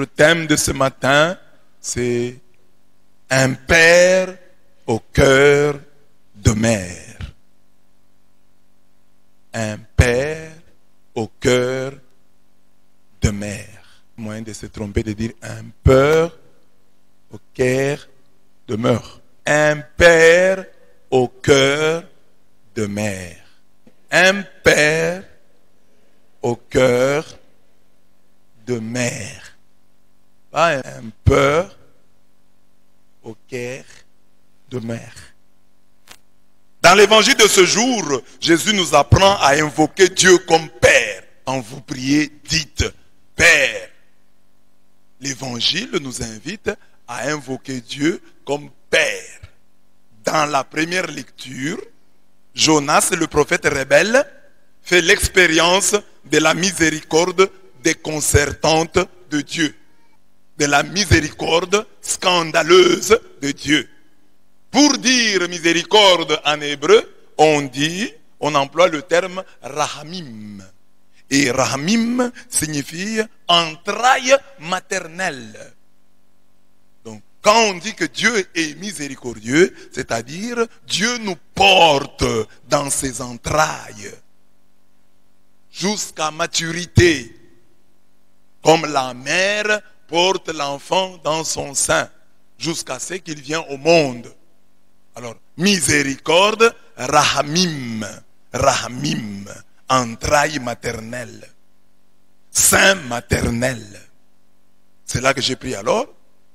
Notre thème de ce matin, c'est un père au cœur de mère. Un père au cœur de mère. Moyen de se tromper de dire un père au cœur de mère. Un père au cœur de mère. Un père au cœur de mère. Pas un père au cœur de mère. Dans l'évangile de ce jour, Jésus nous apprend à invoquer Dieu comme Père. Quand vous priez, dites Père. L'évangile nous invite à invoquer Dieu comme Père. Dans la première lecture, Jonas, le prophète rebelle, fait l'expérience de la miséricorde déconcertante de Dieu. De la miséricorde scandaleuse de Dieu. Pour dire miséricorde en hébreu, on emploie le terme rahamim. Et rahamim signifie entraille maternelle. Donc, quand on dit que Dieu est miséricordieux, c'est-à-dire Dieu nous porte dans ses entrailles jusqu'à maturité, comme la mère porte l'enfant dans son sein jusqu'à ce qu'il vienne au monde. Alors, miséricorde, rahamim, rahamim, entraille maternelle, sein maternel. C'est là que j'ai pris alors.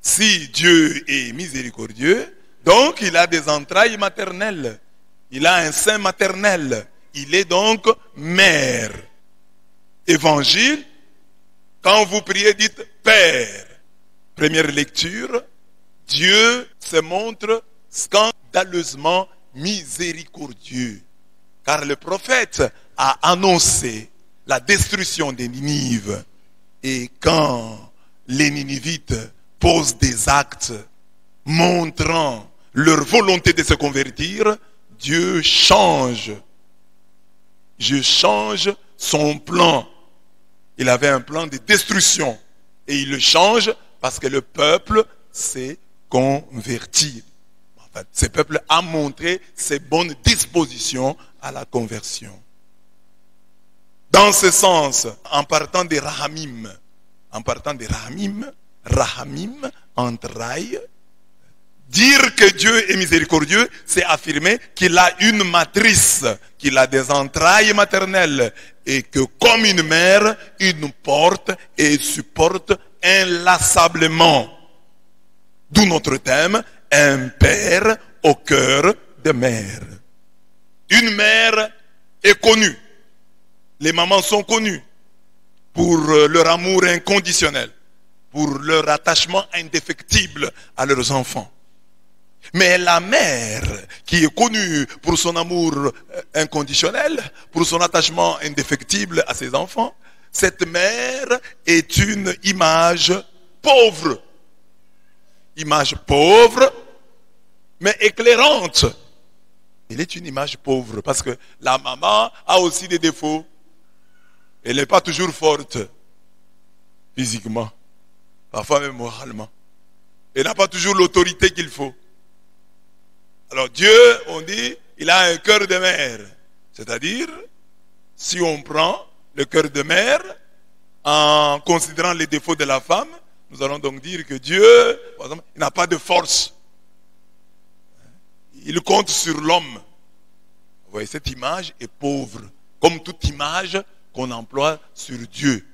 Si Dieu est miséricordieux, donc il a des entrailles maternelles. Il a un sein maternel. Il est donc mère. Évangile, quand vous priez, dites Père. Première lecture, Dieu se montre scandaleusement miséricordieux. Car le prophète a annoncé la destruction des Ninives. Et quand les Ninivites posent des actes montrant leur volonté de se convertir, Dieu change. Dieu change son plan. Il avait un plan de destruction. Et il le change parce que le peuple s'est converti. En fait, ce peuple a montré ses bonnes dispositions à la conversion. Dans ce sens, en partant des rahamim, rahamim, entrailles, dire que Dieu est miséricordieux, c'est affirmer qu'il a une matrice, qu'il a des entrailles maternelles et que comme une mère, il nous porte et supporte inlassablement. D'où notre thème, un père au cœur de mère. Une mère est connue. Les mamans sont connues pour leur amour inconditionnel, pour leur attachement indéfectible à leurs enfants. Mais la mère, qui est connue pour son amour inconditionnel, pour son attachement indéfectible à ses enfants, cette mère est une image pauvre. Image pauvre, mais éclairante. Elle est une image pauvre parce que la maman a aussi des défauts. Elle n'est pas toujours forte physiquement, parfois même moralement. Elle n'a pas toujours l'autorité qu'il faut. Alors Dieu, on dit, il a un cœur de mère. C'est-à-dire, si on prend le cœur de mère, en considérant les défauts de la femme, nous allons donc dire que Dieu, par exemple, il n'a pas de force. Il compte sur l'homme. Vous voyez, cette image est pauvre. Comme toute image qu'on emploie sur Dieu.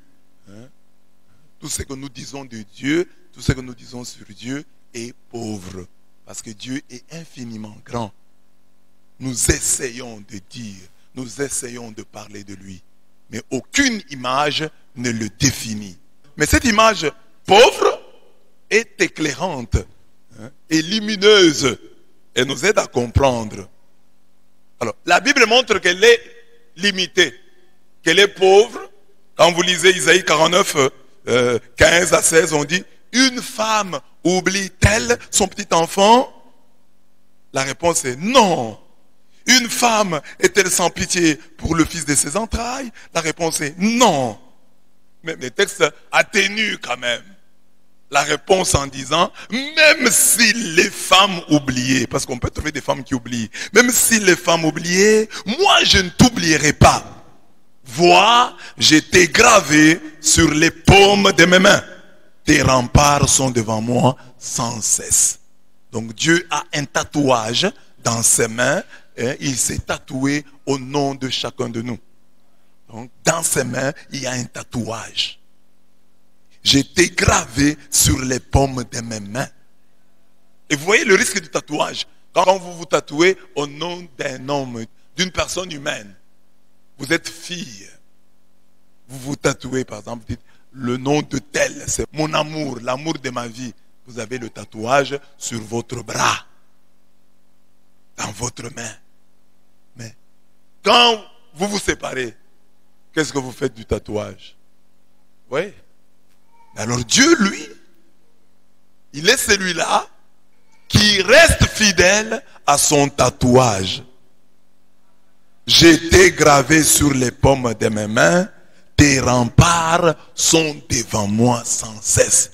Tout ce que nous disons de Dieu, tout ce que nous disons sur Dieu est pauvre. Parce que Dieu est infiniment grand. Nous essayons de dire, nous essayons de parler de lui. Mais aucune image ne le définit. Mais cette image pauvre est éclairante et lumineuse et nous aide à comprendre. Alors, la Bible montre qu'elle est limitée, qu'elle est pauvre. Quand vous lisez Isaïe 49, 15 à 16, on dit « Une femme oublie-t-elle son petit enfant ?» La réponse est « Non ». « Une femme est-elle sans pitié pour le fils de ses entrailles ?» La réponse est « Non ». Mais les textes atténuent quand même. la réponse en disant, même si les femmes oubliaient, parce qu'on peut trouver des femmes qui oublient, même si les femmes oubliaient, moi je ne t'oublierai pas. Vois, je t'ai gravé sur les paumes de mes mains. Tes remparts sont devant moi sans cesse. Donc Dieu a un tatouage dans ses mains, et il s'est tatoué au nom de chacun de nous. Donc dans ses mains, il y a un tatouage. J'ai été gravé sur les paumes de mes mains. Et vous voyez le risque du tatouage. Quand vous vous tatouez au nom d'un homme, d'une personne humaine, vous êtes fille. Vous vous tatouez, par exemple, dites, le nom de tel, c'est mon amour, l'amour de ma vie. Vous avez le tatouage sur votre bras, dans votre main. Mais quand vous vous séparez, qu'est-ce que vous faites du tatouage? Oui. Alors Dieu, lui, il est celui-là qui reste fidèle à son tatouage. J'ai été gravé sur les paumes de mes mains, tes remparts sont devant moi sans cesse.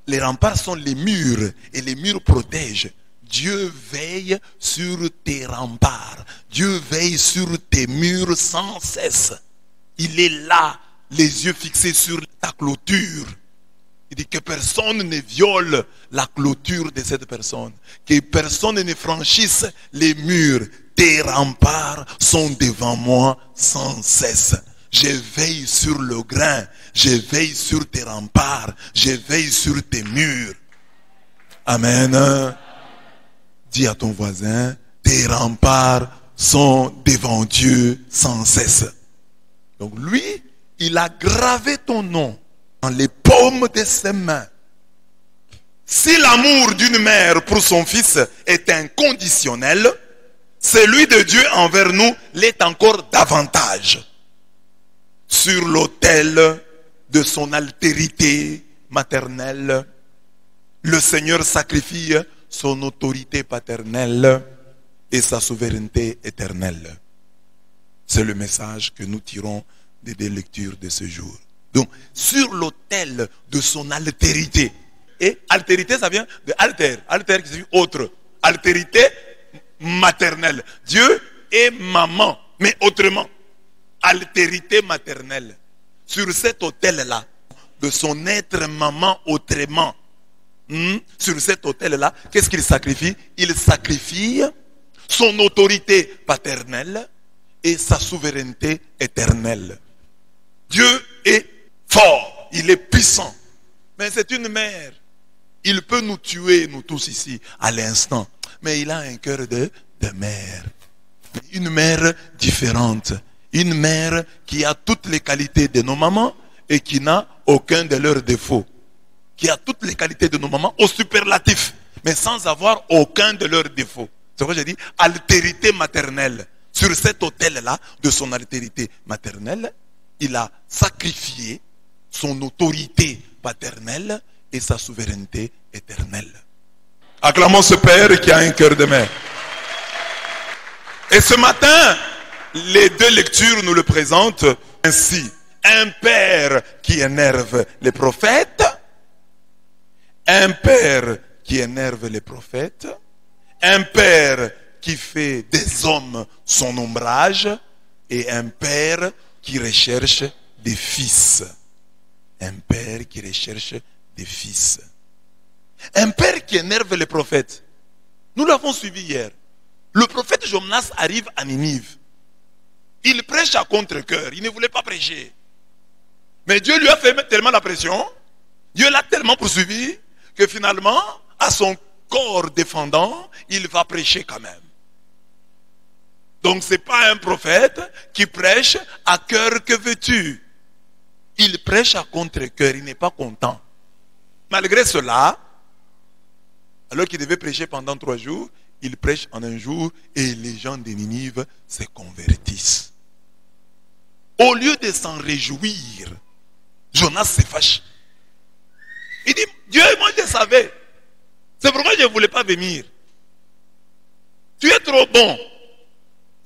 Les remparts sont les murs et les murs protègent. Dieu veille sur tes remparts. Dieu veille sur tes murs sans cesse. Il est là, les yeux fixés sur ta clôture. Il dit que personne ne viole la clôture de cette personne. Que personne ne franchisse les murs. Tes remparts sont devant moi sans cesse. Je veille sur le grain. Je veille sur tes remparts. Je veille sur tes murs. Amen. Dis à ton voisin, tes remparts sont devant Dieu sans cesse. Donc lui, il a gravé ton nom dans les paumes de ses mains. Si l'amour d'une mère pour son fils est inconditionnel, celui de Dieu envers nous l'est encore davantage. Sur l'autel de son altérité maternelle, le Seigneur sacrifie son autorité paternelle et sa souveraineté éternelle. C'est le message que nous tirons des deux lectures de ce jour. Donc, sur l'autel de son altérité. Et altérité, ça vient de alter. Alter qui signifie autre. Altérité maternelle. Dieu est maman, mais autrement. Altérité maternelle. Sur cet autel-là, de son être maman autrement. Sur cet autel-là, qu'est-ce qu'il sacrifie? Il sacrifie son autorité paternelle et sa souveraineté éternelle. Dieu est fort, il est puissant. Mais c'est une mère. Il peut nous tuer, nous tous ici, à l'instant. Mais il a un cœur de mère. Une mère différente. Une mère qui a toutes les qualités de nos mamans et qui n'a aucun de leurs défauts. Qui a toutes les qualités de nos mamans au superlatif, mais sans avoir aucun de leurs défauts. C'est pourquoi j'ai dit altérité maternelle. Sur cet autel-là, de son altérité maternelle, il a sacrifié son autorité paternelle et sa souveraineté éternelle. Acclamons ce Père qui a un cœur de mère. Et ce matin, les deux lectures nous le présentent ainsi. Un père qui énerve les prophètes, un père qui énerve les prophètes, un père qui fait des hommes son ombrage et un père qui recherche des fils. Un père qui recherche des fils. Un père qui énerve les prophètes. Nous l'avons suivi hier. Le prophète Jonas arrive à Ninive. Il prêche à contre-cœur. Il ne voulait pas prêcher. Mais Dieu lui a fait mettre tellement la pression. Dieu l'a tellement poursuivi que finalement, à son corps défendant, il va prêcher quand même. Donc ce n'est pas un prophète qui prêche à cœur que veux-tu. Il prêche à contre-cœur, il n'est pas content. Malgré cela, alors qu'il devait prêcher pendant 3 jours, il prêche en un jour et les gens de Ninive se convertissent. Au lieu de s'en réjouir, Jonas se fâche. Il dit, Dieu, moi je savais. C'est pourquoi je ne voulais pas venir. Tu es trop bon.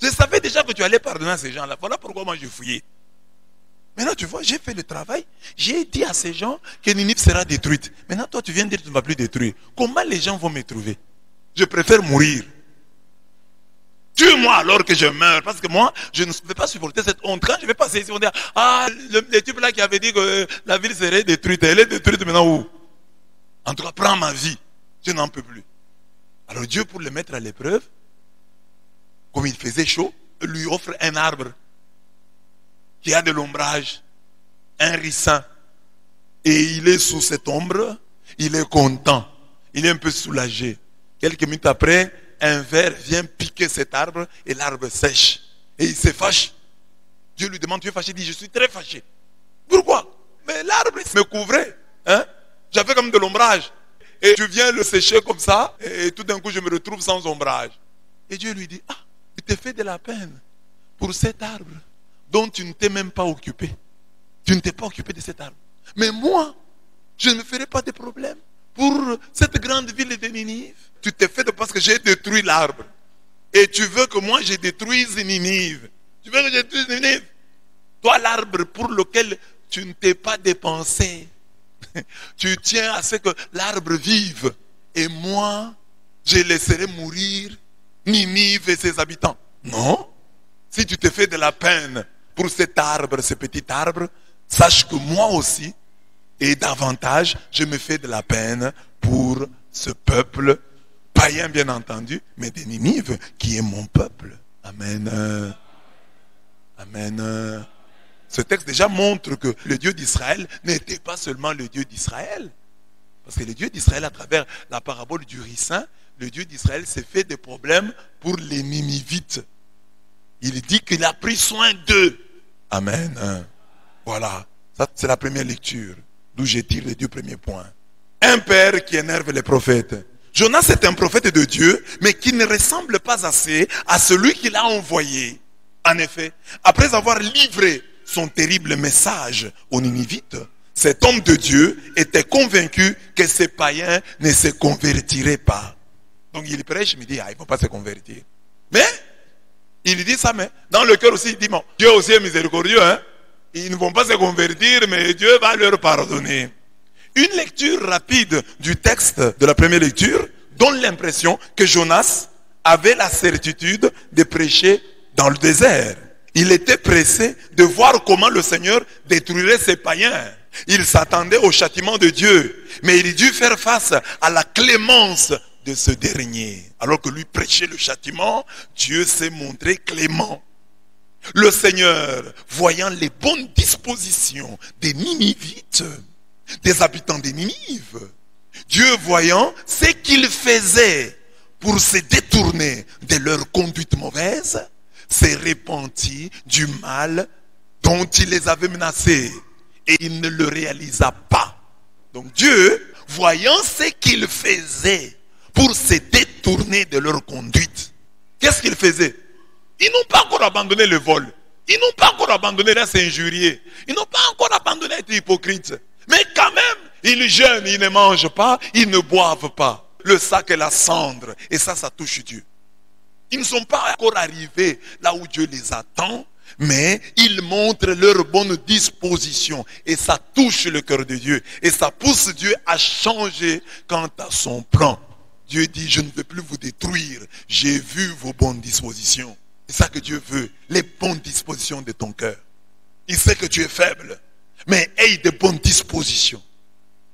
Je savais déjà que tu allais pardonner à ces gens-là. Voilà pourquoi moi je fouillais. Maintenant, tu vois, j'ai fait le travail. J'ai dit à ces gens que Ninive sera détruite. Maintenant, toi, tu viens de dire que tu ne vas plus détruire. Comment les gens vont me trouver? Je préfère mourir. Tue-moi alors que je meurs. Parce que moi, je ne vais pas supporter cette honte. Quand je vais passer ici, on dit, ah, le type là qui avait dit que la ville serait détruite. Elle est détruite maintenant où? En tout cas, prends ma vie. Je n'en peux plus. Alors Dieu, pour le mettre à l'épreuve, comme il faisait chaud, lui offre un arbre qui a de l'ombrage, un ricin. Et il est sous cette ombre, il est content, il est un peu soulagé. Quelques minutes après, un ver vient piquer cet arbre et l'arbre sèche. Et il se fâche. Dieu lui demande, tu es fâché? Il dit, je suis très fâché. Pourquoi? Mais l'arbre me couvrait. Hein? J'avais comme de l'ombrage. Et tu viens le sécher comme ça, et tout d'un coup je me retrouve sans ombrage. Et Dieu lui dit, ah, tu t'es fait de la peine pour cet arbre dont tu ne t'es même pas occupé. Tu ne t'es pas occupé de cet arbre. Mais moi, je ne me ferai pas de problème pour cette grande ville de Ninive. Tu t'es fait de parce que j'ai détruit l'arbre. Et tu veux que moi je détruise Ninive. Tu veux que je détruise Ninive? Toi, l'arbre pour lequel tu ne t'es pas dépensé. Tu tiens à ce que l'arbre vive. Et moi, je laisserai mourir Ninive et ses habitants. Non. Si tu te fais de la peine pour cet arbre, ce petit arbre, sache que moi aussi, et davantage, je me fais de la peine pour ce peuple, païen bien entendu, mais de Ninive, qui est mon peuple. Amen. Amen. Ce texte déjà montre que le Dieu d'Israël n'était pas seulement le Dieu d'Israël. Parce que le Dieu d'Israël, à travers la parabole du ricin, le Dieu d'Israël s'est fait des problèmes pour les Ninivites. Il dit qu'il a pris soin d'eux. Amen. Voilà. Ça, c'est la première lecture. D'où je tire les deux premiers points. Un père qui énerve les prophètes. Jonas est un prophète de Dieu, mais qui ne ressemble pas assez à celui qu'il a envoyé. En effet, après avoir livré son terrible message aux Ninivites, cet homme de Dieu était convaincu que ces païens ne se convertiraient pas. Donc il prêche, il me dit, ah, ils ne vont pas se convertir. Mais, il dit ça, mais dans le cœur aussi, il dit, bon, Dieu aussi est miséricordieux, hein. Ils ne vont pas se convertir, mais Dieu va leur pardonner. Une lecture rapide du texte de la première lecture donne l'impression que Jonas avait la certitude de prêcher dans le désert. Il était pressé de voir comment le Seigneur détruirait ces païens. Il s'attendait au châtiment de Dieu, mais il dut faire face à la clémence de ce dernier. Alors que lui prêchait le châtiment, Dieu s'est montré clément. Le Seigneur, voyant les bonnes dispositions des Ninivites, des habitants des Ninives, Dieu voyant ce qu'ils faisaient pour se détourner de leur conduite mauvaise, s'est repenti du mal dont il les avait menacés. Et il ne le réalisa pas. Donc Dieu, voyant ce qu'ils faisaient pour se détourner de leur conduite, qu'est-ce qu'ils faisaient? Ils n'ont pas encore abandonné le vol. Ils n'ont pas encore abandonné à s'injurier. Ils n'ont pas encore abandonné à être hypocrites. Mais quand même, ils jeûnent, ils ne mangent pas, ils ne boivent pas. Le sac et la cendre. Et ça touche Dieu. Ils ne sont pas encore arrivés là où Dieu les attend, mais ils montrent leur bonne disposition. Et ça touche le cœur de Dieu. Et ça pousse Dieu à changer quant à son plan. Dieu dit, je ne veux plus vous détruire. J'ai vu vos bonnes dispositions. C'est ça que Dieu veut, les bonnes dispositions de ton cœur. Il sait que tu es faible, mais aie de bonnes dispositions.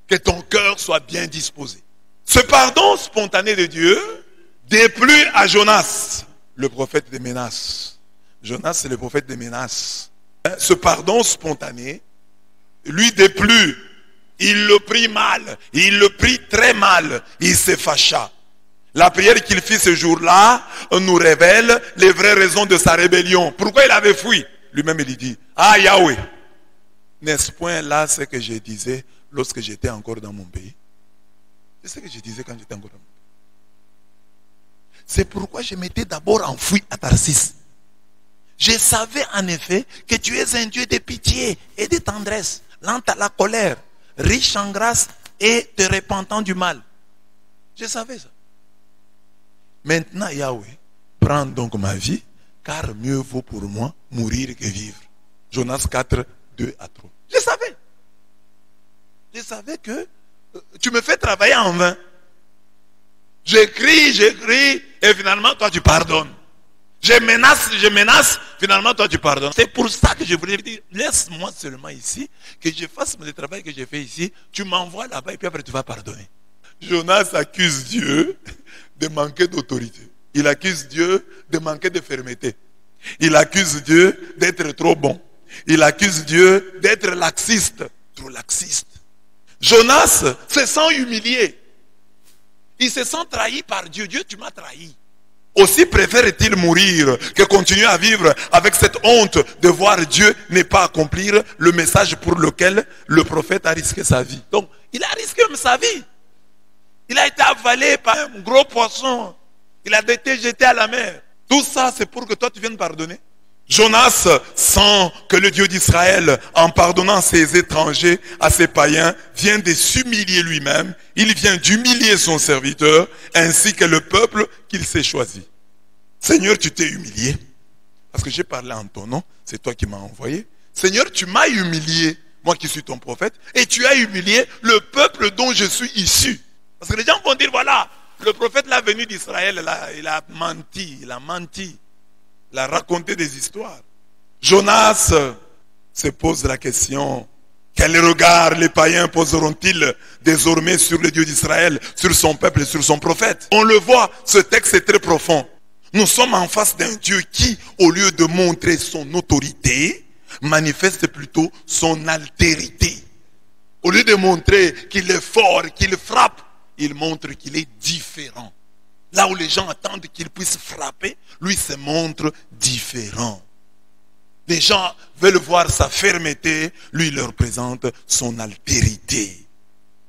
Que ton cœur soit bien disposé. Ce pardon spontané de Dieu déplut à Jonas, le prophète des menaces. Jonas, c'est le prophète des menaces. Ce pardon spontané lui déplut. Il le prit mal, il le prit très mal, il se fâcha. La prière qu'il fit ce jour-là nous révèle les vraies raisons de sa rébellion. Pourquoi il avait fui? Lui-même il dit, ah Yahweh, n'est-ce point là ce que je disais lorsque j'étais encore dans mon pays? C'est ce que je disais quand j'étais encore dans mon pays. C'est pourquoi je m'étais d'abord enfui à Tarsis. Je savais en effet que tu es un Dieu de pitié et de tendresse, lent à la colère, riche en grâce et te repentant du mal. Je savais ça. Maintenant, Yahweh, prends donc ma vie, car mieux vaut pour moi mourir que vivre. Jonas 4, 2 à 3. Je savais. Je savais que tu me fais travailler en vain. J'écris, et finalement, toi, tu pardonnes. Je menace, finalement, toi, tu pardonnes. C'est pour ça que je voulais dire, laisse-moi seulement ici, que je fasse le travail que j'ai fait ici, tu m'envoies là-bas, et puis après, tu vas pardonner. Jonas accuse Dieu de manquer d'autorité. Il accuse Dieu de manquer de fermeté. Il accuse Dieu d'être trop bon. Il accuse Dieu d'être laxiste. Trop laxiste. Jonas se sent humilié. Il se sent trahi par Dieu. Dieu, tu m'as trahi. Aussi préfère-t-il mourir que continuer à vivre avec cette honte de voir Dieu ne pas accomplir le message pour lequel le prophète a risqué sa vie. Donc, il a risqué même sa vie. Il a été avalé par un gros poisson. Il a été jeté à la mer. Tout ça, c'est pour que toi, tu viennes pardonner. Jonas sent que le Dieu d'Israël, en pardonnant ses étrangers à ses païens, vient de s'humilier lui-même. Il vient d'humilier son serviteur, ainsi que le peuple qu'il s'est choisi. Seigneur, tu t'es humilié. Parce que j'ai parlé en ton nom, c'est toi qui m'as envoyé. Seigneur, tu m'as humilié, moi qui suis ton prophète, et tu as humilié le peuple dont je suis issu. Parce que les gens vont dire, voilà, le prophète là venu d'Israël, il a menti. Il a raconté des histoires. Jonas se pose la question, quel regard les païens poseront-ils désormais sur le Dieu d'Israël, sur son peuple et sur son prophète? On le voit, ce texte est très profond. Nous sommes en face d'un Dieu qui, au lieu de montrer son autorité, manifeste plutôt son altérité. Au lieu de montrer qu'il est fort, qu'il frappe, il montre qu'il est différent. Là où les gens attendent qu'il puisse frapper, lui se montre différent. Les gens veulent voir sa fermeté, lui il leur présente son altérité.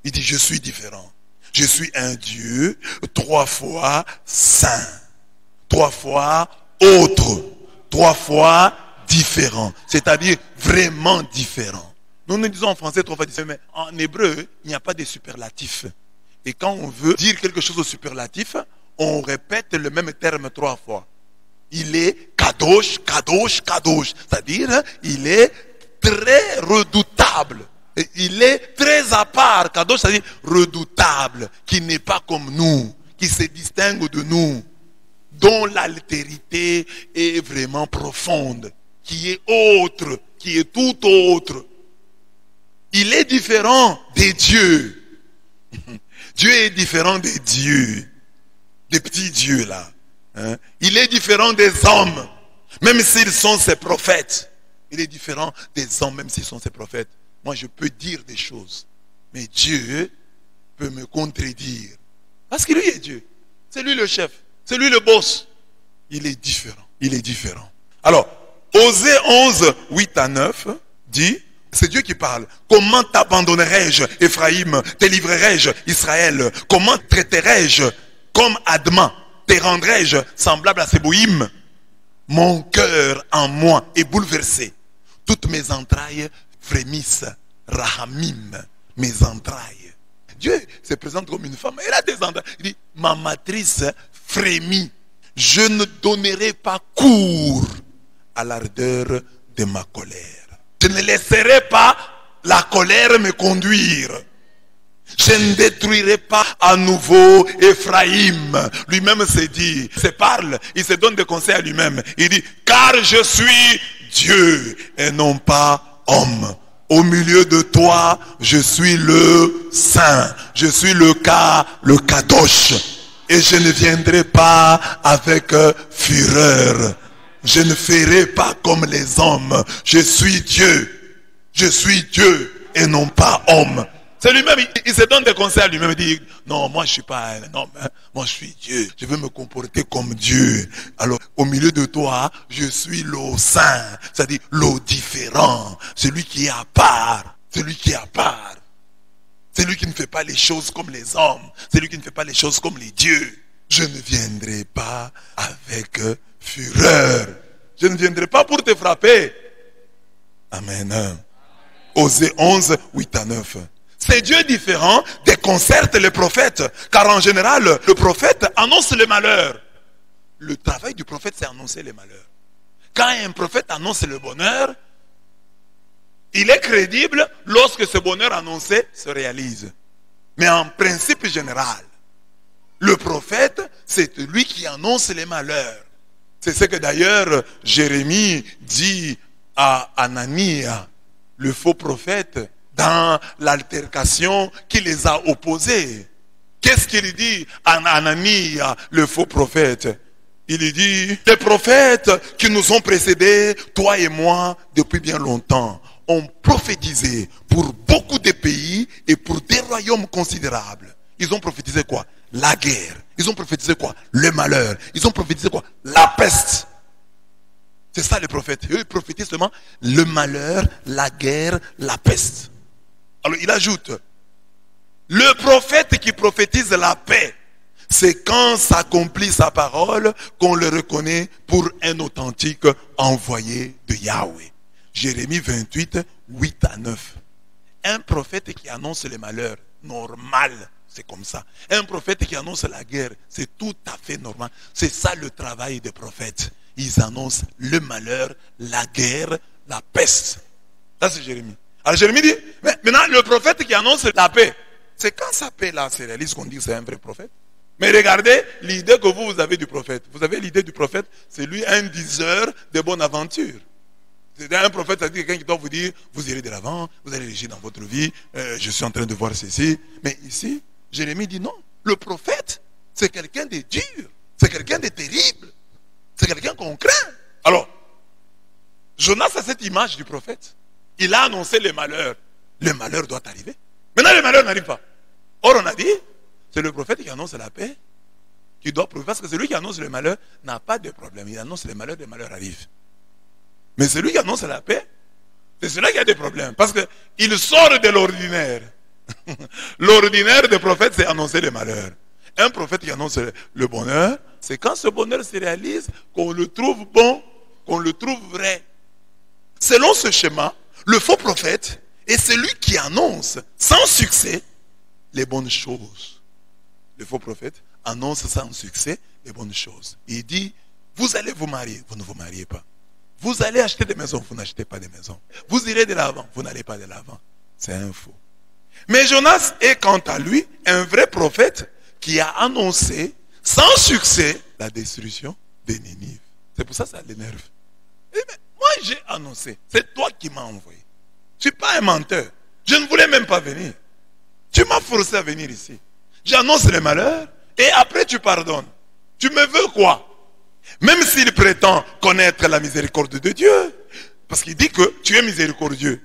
Il dit, je suis différent. Je suis un Dieu 3 fois saint, 3 fois autre, 3 fois différent. C'est-à-dire vraiment différent. Nous disons en français 3 fois différent, mais en hébreu, il n'y a pas de superlatif. Et quand on veut dire quelque chose de superlatif, on répète le même terme 3 fois. Il est kadosh, kadosh, kadosh. C'est-à-dire, il est très redoutable. Et il est très à part. Kadosh, c'est-à-dire redoutable. Qui n'est pas comme nous. Qui se distingue de nous. Dont l'altérité est vraiment profonde. Qui est autre. Qui est tout autre. Il est différent des dieux. Dieu est différent des dieux. Des petits dieux là. Hein? Il est différent des hommes, même s'ils sont ses prophètes. Il est différent des hommes, même s'ils sont ses prophètes. Moi, je peux dire des choses, mais Dieu peut me contredire. Parce que lui est Dieu. C'est lui le chef. C'est lui le boss. Il est différent. Il est différent. Alors, Osée 11, 8 à 9 dit, c'est Dieu qui parle. Comment t'abandonnerai-je, Ephraïm? Te livrerai-je, Israël? Comment traiterai-je comme Adma? Te rendrai-je semblable à Sébouïm? Mon cœur en moi est bouleversé. Toutes mes entrailles frémissent. Rahamim, mes entrailles. Dieu se présente comme une femme. Elle a des entrailles. Il dit, ma matrice frémit. Je ne donnerai pas cours à l'ardeur de ma colère. Je ne laisserai pas la colère me conduire. Je ne détruirai pas à nouveau Ephraïm. Lui-même se dit, se parle, il se donne des conseils à lui-même. Il dit, car je suis Dieu et non pas homme. Au milieu de toi, je suis le saint. Je suis le kadosh. Et je ne viendrai pas avec fureur. Je ne ferai pas comme les hommes. Je suis Dieu. Je suis Dieu et non pas homme. C'est lui-même, il se donne des conseils à lui-même. Il dit, non, moi je ne suis pas un homme, hein. Moi je suis Dieu. Je veux me comporter comme Dieu. Alors, au milieu de toi, je suis l'eau saint. C'est-à-dire l'eau différent. Celui qui est à part. Celui qui est à part. Celui qui ne fait pas les choses comme les hommes. Celui qui ne fait pas les choses comme les dieux. Je ne viendrai pas avec fureur. Je ne viendrai pas pour te frapper. Amen. Osée 11, 8 à 9. Ces dieux différents déconcertent les prophètes. Car en général, le prophète annonce le malheur. Le travail du prophète, c'est annoncer les malheurs. Quand un prophète annonce le bonheur, Il est crédible lorsque ce bonheur annoncé se réalise. Mais en principe général, le prophète, c'est lui qui annonce les malheurs. C'est ce que d'ailleurs Jérémie dit à Ananie, le faux prophète, dans l'altercation qui les a opposés. Qu'est-ce qu'il dit à Ananie, le faux prophète? Il dit, les prophètes qui nous ont précédés, toi et moi, depuis bien longtemps, ont prophétisé pour beaucoup de pays et pour des royaumes considérables. Ils ont prophétisé quoi? La guerre. Ils ont prophétisé quoi? Le malheur. Ils ont prophétisé quoi? La peste. C'est ça les prophètes. Eux, ils prophétisent seulement le malheur, la guerre, la peste. Alors il ajoute, le prophète qui prophétise la paix, c'est quand s'accomplit sa parole qu'on le reconnaît pour un authentique envoyé de Yahweh. Jérémie 28, 8 à 9. Un prophète qui annonce les malheurs, normal, c'est comme ça. Un prophète qui annonce la guerre, c'est tout à fait normal. C'est ça le travail des prophètes. Ils annoncent le malheur, la guerre, la peste. Ça c'est Jérémie. Alors Jérémie dit, mais maintenant le prophète qui annonce la paix, c'est quand sa paix là se réalise qu'on dit que c'est un vrai prophète. Mais regardez l'idée que vous avez du prophète. Vous avez l'idée du prophète, c'est lui un diseur de bonne aventure. C'est un prophète, c'est quelqu'un qui doit vous dire, vous irez de l'avant, vous allez réagir dans votre vie, je suis en train de voir ceci. Mais ici, Jérémie dit non. Le prophète, c'est quelqu'un de dur, c'est quelqu'un de terrible, c'est quelqu'un qu'on craint. Alors, Jonas a cette image du prophète. Il a annoncé le malheur. Le malheur doit arriver. Maintenant, le malheur n'arrive pas. Or, on a dit, c'est le prophète qui annonce la paix, qui doit prouver, parce que celui qui annonce le malheur n'a pas de problème. Il annonce le malheur arrive. Mais celui qui annonce la paix, c'est celui qui a des problèmes. Parce qu'il sort de l'ordinaire. L'ordinaire des prophètes, c'est annoncer le malheur. Un prophète qui annonce le bonheur, c'est quand ce bonheur se réalise, qu'on le trouve bon, qu'on le trouve vrai. Selon ce schéma, le faux prophète est celui qui annonce sans succès les bonnes choses. Le faux prophète annonce sans succès les bonnes choses. Il dit, vous allez vous marier, vous ne vous mariez pas. Vous allez acheter des maisons, vous n'achetez pas des maisons. Vous irez de l'avant, vous n'allez pas de l'avant. C'est un faux. Mais Jonas est quant à lui un vrai prophète qui a annoncé sans succès la destruction de Ninive. C'est pour ça que ça l'énerve. Mais moi j'ai annoncé, c'est toi qui m'as envoyé. Je ne suis pas un menteur. Je ne voulais même pas venir. Tu m'as forcé à venir ici. J'annonce les malheurs et après tu pardonnes. Tu me veux quoi? Même s'il prétend connaître la miséricorde de Dieu, parce qu'il dit que tu es miséricordieux.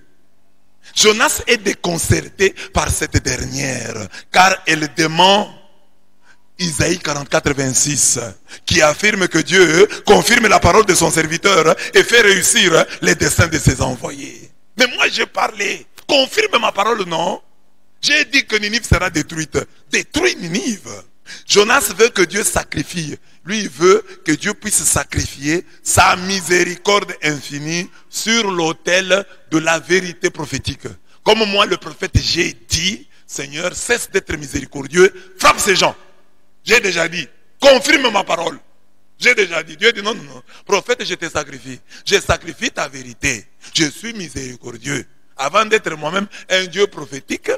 Jonas est déconcerté par cette dernière, car elle dément Isaïe 44, 26, qui affirme que Dieu confirme la parole de son serviteur et fait réussir les desseins de ses envoyés. Mais moi j'ai parlé, confirme ma parole, non? J'ai dit que Ninive sera détruite. Détruis Ninive. Jonas veut que Dieu sacrifie. Lui, il veut que Dieu puisse sacrifier sa miséricorde infinie sur l'autel de la vérité prophétique. Comme moi, le prophète, j'ai dit, Seigneur, cesse d'être miséricordieux, frappe ces gens. J'ai déjà dit, confirme ma parole. J'ai déjà dit, Dieu dit non, non, non. Prophète, je te sacrifie. Je sacrifie ta vérité. Je suis miséricordieux. Avant d'être moi-même un Dieu prophétique,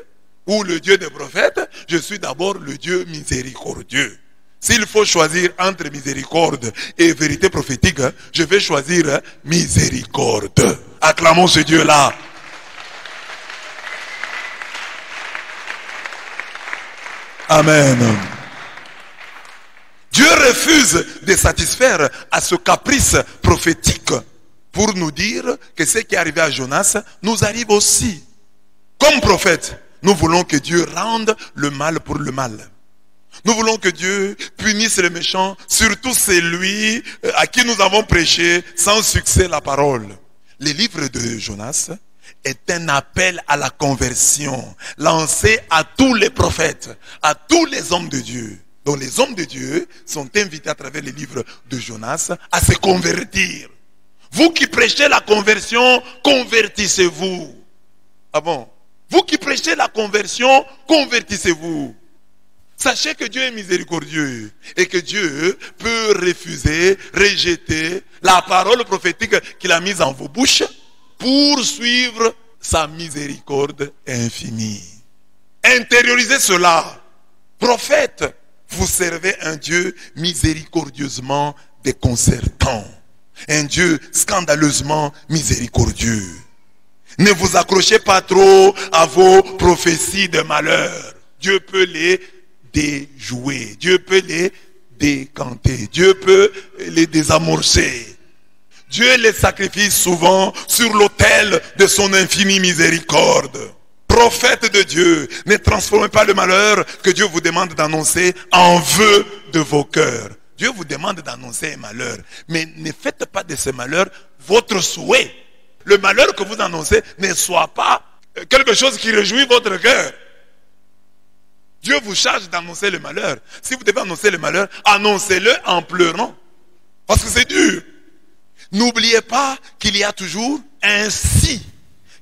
ou le Dieu des prophètes, je suis d'abord le Dieu miséricordieux. S'il faut choisir entre miséricorde et vérité prophétique, je vais choisir miséricorde. Acclamons ce Dieu-là. Amen. Dieu refuse de satisfaire à ce caprice prophétique pour nous dire que ce qui est arrivé à Jonas nous arrive aussi. Comme prophète, nous voulons que Dieu rende le mal pour le mal. Nous voulons que Dieu punisse les méchants, surtout celui à qui nous avons prêché sans succès la parole. Le livre de Jonas est un appel à la conversion, lancé à tous les prophètes, à tous les hommes de Dieu. Donc les hommes de Dieu sont invités à travers les livres de Jonas à se convertir. Vous qui prêchez la conversion, convertissez-vous. Ah bon? Vous qui prêchez la conversion, convertissez-vous. Sachez que Dieu est miséricordieux et que Dieu peut refuser, rejeter la parole prophétique qu'il a mise en vos bouches pour suivre sa miséricorde est infinie. Intériorisez cela. Prophète, vous servez un Dieu miséricordieusement déconcertant. Un Dieu scandaleusement miséricordieux. Ne vous accrochez pas trop à vos prophéties de malheur. Dieu peut les déjouer. Dieu peut les décanter. Dieu peut les désamorcer. Dieu les sacrifie souvent sur l'autel de son infinie miséricorde. Prophète de Dieu, ne transformez pas le malheur que Dieu vous demande d'annoncer en vœu de vos cœurs. Dieu vous demande d'annoncer un malheur, mais ne faites pas de ce malheur votre souhait. Le malheur que vous annoncez ne soit pas quelque chose qui réjouit votre cœur. Dieu vous charge d'annoncer le malheur. Si vous devez annoncer le malheur, annoncez-le en pleurant. Parce que c'est dur. N'oubliez pas qu'il y a toujours un si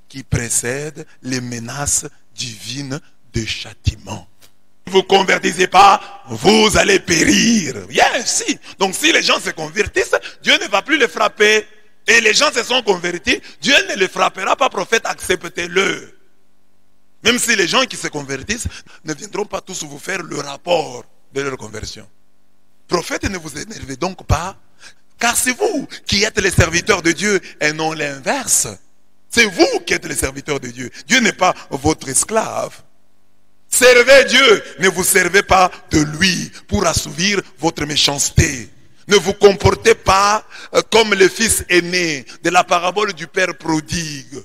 qui précède les menaces divines de châtiment. Ne vous convertissez pas, vous allez périr. Bien, si. Donc si les gens se convertissent, Dieu ne va plus les frapper. Et les gens se sont convertis, Dieu ne les frappera pas, prophète, acceptez-le. Même si les gens qui se convertissent ne viendront pas tous vous faire le rapport de leur conversion. Prophète, ne vous énervez donc pas, car c'est vous qui êtes les serviteurs de Dieu et non l'inverse. C'est vous qui êtes les serviteurs de Dieu. Dieu n'est pas votre esclave. Servez Dieu, ne vous servez pas de lui pour assouvir votre méchanceté. Ne vous comportez pas comme le fils aîné de la parabole du père prodigue.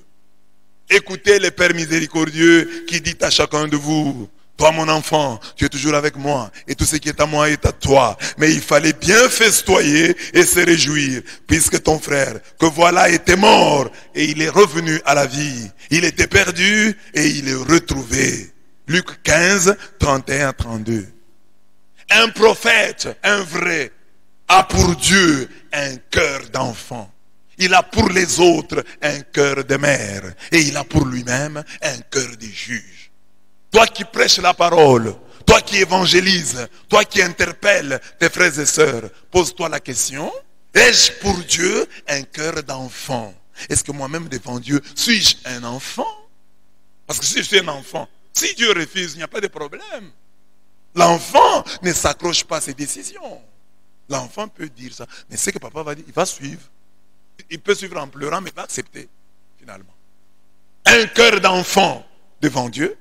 Écoutez le Père miséricordieux qui dit à chacun de vous: toi mon enfant, tu es toujours avec moi et tout ce qui est à moi est à toi. Mais il fallait bien festoyer et se réjouir puisque ton frère, que voilà, était mort et il est revenu à la vie. Il était perdu et il est retrouvé. Luc 15, 31-32. Un prophète, un vrai, a pour Dieu un cœur d'enfant. Il a pour les autres un cœur de mère. Et il a pour lui-même un cœur de juge. Toi qui prêches la parole, toi qui évangélises, toi qui interpelles tes frères et sœurs, pose-toi la question: ai-je pour Dieu un cœur d'enfant? Est-ce que moi-même devant Dieu, suis-je un enfant? Parce que si je suis un enfant, si Dieu refuse, il n'y a pas de problème. L'enfant ne s'accroche pas à ses décisions. L'enfant peut dire ça, mais c'est que papa va dire, il va suivre. Il peut suivre en pleurant, mais il va accepter, finalement. Un cœur d'enfant devant Dieu,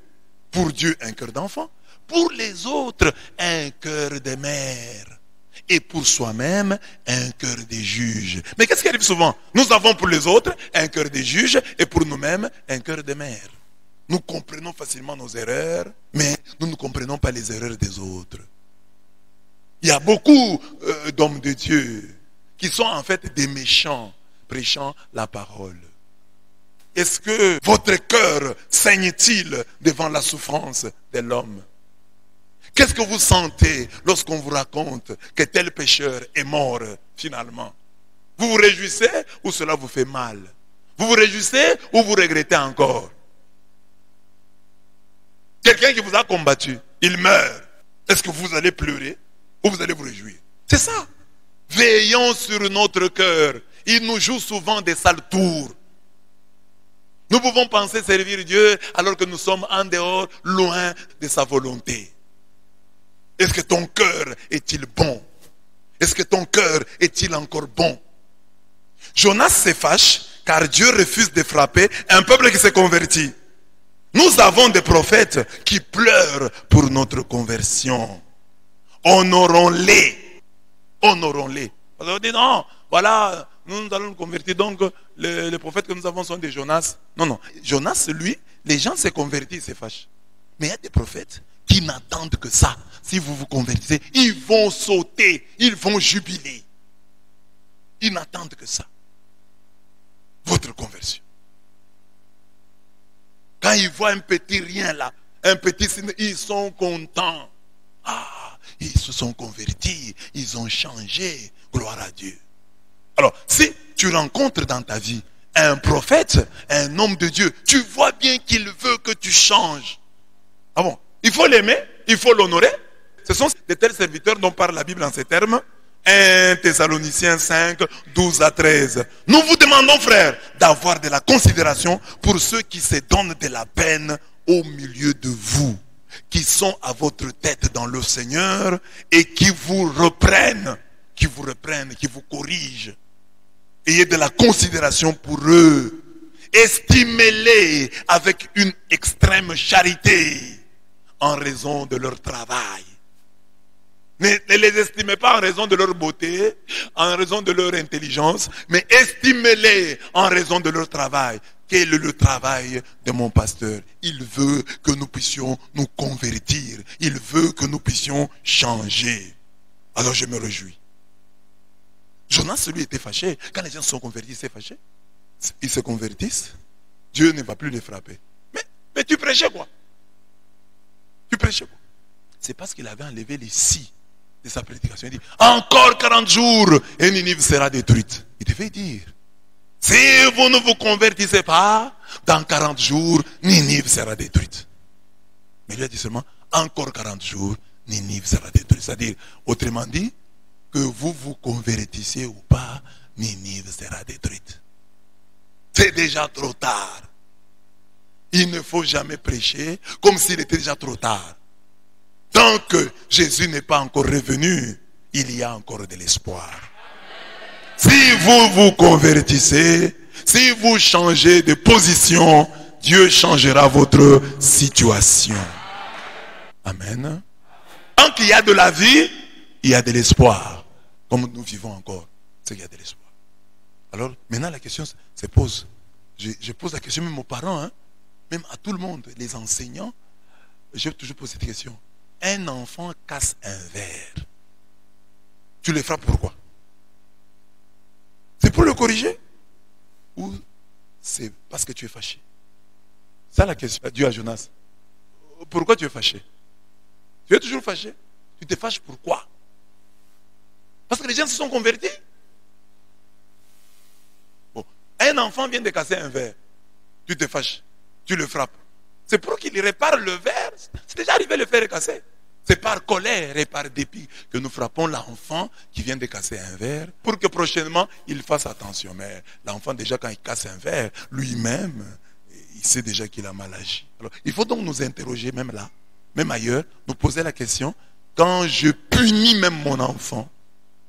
pour Dieu un cœur d'enfant, pour les autres un cœur de mère, et pour soi-même un cœur de juge. Mais qu'est-ce qui arrive souvent? Nous avons pour les autres un cœur de juge, et pour nous-mêmes un cœur de mère. Nous comprenons facilement nos erreurs, mais nous ne comprenons pas les erreurs des autres. Il y a beaucoup d'hommes de Dieu qui sont en fait des méchants prêchant la parole. Est-ce que votre cœur saigne-t-il devant la souffrance de l'homme? Qu'est-ce que vous sentez lorsqu'on vous raconte que tel pécheur est mort finalement? Vous vous réjouissez ou cela vous fait mal? Vous vous réjouissez ou vous regrettez encore? Quelqu'un qui vous a combattu, il meurt. Est-ce que vous allez pleurer ou vous allez vous réjouir? C'est ça. Veillons sur notre cœur. Il nous joue souvent des sales tours. Nous pouvons penser servir Dieu alors que nous sommes en dehors, loin de sa volonté. Est-ce que ton cœur est-il bon? Est-ce que ton cœur est-il encore bon? Jonas se fâche car Dieu refuse de frapper un peuple qui s'est converti. Nous avons des prophètes qui pleurent pour notre conversion. Honorons-les. Honorons-les. On dit non, voilà, nous allons nous convertir, donc les prophètes que nous avons sont des Jonas. Non, non. Jonas, lui, les gens se convertissent, se fâchent. Mais il y a des prophètes qui n'attendent que ça. Si vous vous convertissez, ils vont sauter, ils vont jubiler. Ils n'attendent que ça. Votre conversion. Quand ils voient un petit rien là, un petit signe, ils sont contents. Ah, ils se sont convertis, ils ont changé. Gloire à Dieu. Alors, si tu rencontres dans ta vie un prophète, un homme de Dieu, tu vois bien qu'il veut que tu changes. Ah bon? Il faut l'aimer, il faut l'honorer. Ce sont de tels serviteurs dont parle la Bible en ces termes. 1 Thessaloniciens 5, 12 à 13. Nous vous demandons, frères, d'avoir de la considération pour ceux qui se donnent de la peine au milieu de vous, qui sont à votre tête dans le Seigneur et qui vous reprennent, qui vous corrigent. Ayez de la considération pour eux. Estimez-les avec une extrême charité en raison de leur travail. Ne les estimez pas en raison de leur beauté, en raison de leur intelligence, mais estimez-les en raison de leur travail. Quel est le travail de mon pasteur? Il veut que nous puissions nous convertir. Il veut que nous puissions changer. Alors je me réjouis. Jonas, lui, était fâché. Quand les gens se sont convertis, il s'est fâché. Ils se convertissent. Dieu ne va plus les frapper. Mais tu prêchais quoi? Tu prêchais quoi? C'est parce qu'il avait enlevé les si de sa prédication. Il dit, encore 40 jours et Ninive sera détruite. Il devait dire, si vous ne vous convertissez pas, dans 40 jours, Ninive sera détruite. Mais il a dit seulement, encore 40 jours, Ninive sera détruite. C'est-à-dire, autrement dit, que vous vous convertissiez ou pas, Ninive sera détruite. C'est déjà trop tard. Il ne faut jamais prêcher comme s'il était déjà trop tard. Tant que Jésus n'est pas encore revenu, il y a encore de l'espoir. Si vous vous convertissez, si vous changez de position, Dieu changera votre situation. Amen. Tant qu'il y a de la vie, il y a de l'espoir. Comme nous vivons encore, c'est qu'il y a de l'espoir. Alors, maintenant la question se pose. Je pose la question même aux parents, même à tout le monde, les enseignants. Je toujours pose cette question. Un enfant casse un verre. Tu le frappes pourquoi? C'est pour le corriger? Ou c'est parce que tu es fâché? C'est la question. Dieu à Jonas. Pourquoi tu es fâché? Tu es toujours fâché? Tu te fâches pourquoi? Parce que les gens se sont convertis. Bon. Un enfant vient de casser un verre. Tu te fâches. Tu le frappes. C'est pour qu'il répare le verre. C'est déjà arrivé le faire casser. C'est par colère et par dépit que nous frappons l'enfant qui vient de casser un verre pour que prochainement il fasse attention. Mais l'enfant déjà quand il casse un verre, lui-même, il sait déjà qu'il a mal agi. Alors, il faut donc nous interroger même là, même ailleurs, nous poser la question, quand je punis même mon enfant,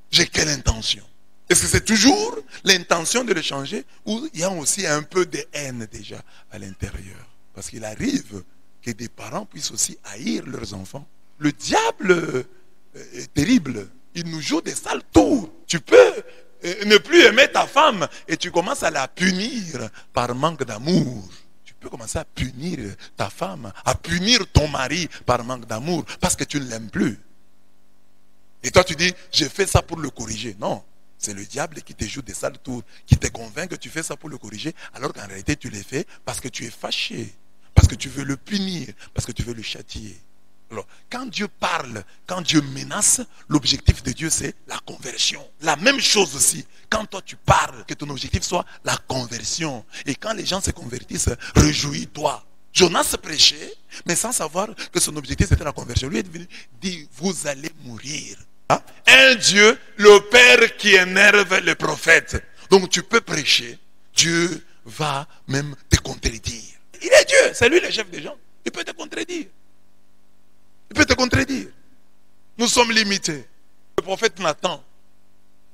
j'ai quelle intention? Est-ce que c'est toujours l'intention de le changer ou il y a aussi un peu de haine déjà à l'intérieur? Parce qu'il arrive que des parents puissent aussi haïr leurs enfants. Le diable est terrible. Il nous joue des sales tours. Tu peux ne plus aimer ta femme et tu commences à la punir par manque d'amour. Tu peux commencer à punir ta femme, à punir ton mari par manque d'amour parce que tu ne l'aimes plus. Et toi tu dis, j'ai fait ça pour le corriger. Non, c'est le diable qui te joue des sales tours, qui te convainc que tu fais ça pour le corriger alors qu'en réalité tu les fais parce que tu es fâché, parce que tu veux le punir, parce que tu veux le châtier. Alors, quand Dieu parle, quand Dieu menace, l'objectif de Dieu, c'est la conversion. La même chose aussi, quand toi tu parles, que ton objectif soit la conversion. Et quand les gens se convertissent, réjouis-toi. Jonas prêchait, mais sans savoir que son objectif c'était la conversion. Lui est venu dire, vous allez mourir. Un Dieu, le Père qui énerve les prophètes. Donc tu peux prêcher, Dieu va même te contredire. Il est Dieu, c'est lui le chef des gens. Il peut te contredire. Il peut te contredire. Nous sommes limités. Le prophète Nathan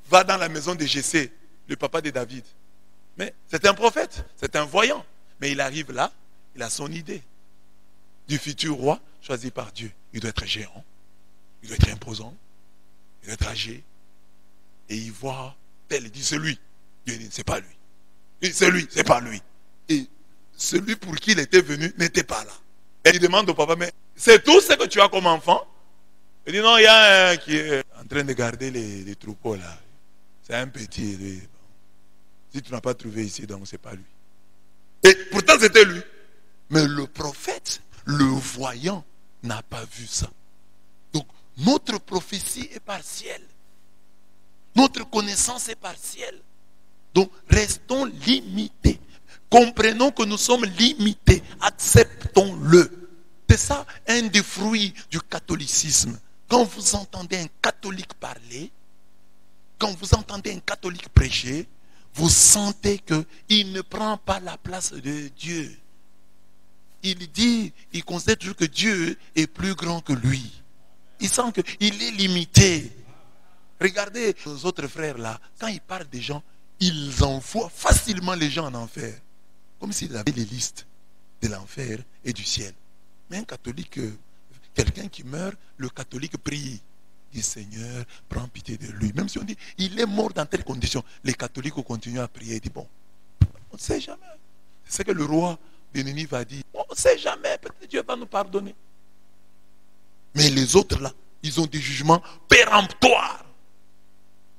va dans la maison de Jessé, le papa de David. Mais c'est un prophète, c'est un voyant. Mais il arrive là, il a son idée du futur roi choisi par Dieu. Il doit être géant, il doit être imposant, il doit être âgé. Et il voit tel, il dit c'est lui. Dieu dit c'est pas lui. Il dit c'est lui, c'est pas lui. Et celui pour qui il était venu n'était pas là. Et il demande au papa, mais c'est tout ce que tu as comme enfant? Il dit non, il y a un qui est en train de garder les troupeaux là. C'est un petit. Lui. Si tu n'as pas trouvé ici, donc c'est pas lui. Et pourtant c'était lui. Mais le prophète, le voyant, n'a pas vu ça. Donc notre prophétie est partielle. Notre connaissance est partielle. Donc restons limités. Comprenons que nous sommes limités. Acceptons-le. C'est ça un des fruits du catholicisme. Quand vous entendez un catholique parler, quand vous entendez un catholique prêcher, vous sentez qu'il ne prend pas la place de Dieu. Il considère toujours que Dieu est plus grand que lui. Il sent qu'il est limité. Regardez les autres frères là, quand ils parlent des gens, ils envoient facilement les gens en enfer. Comme s'ils avaient les listes de l'enfer et du ciel. Mais un catholique, quelqu'un qui meurt, le catholique prie. Il dit Seigneur, prends pitié de lui. Même si on dit il est mort dans telle condition, les catholiques continuent à prier. Il dit bon, on ne sait jamais. C'est ce que le roi de Ninive a dit. On ne sait jamais, peut-être Dieu va nous pardonner. Mais les autres là, ils ont des jugements péremptoires.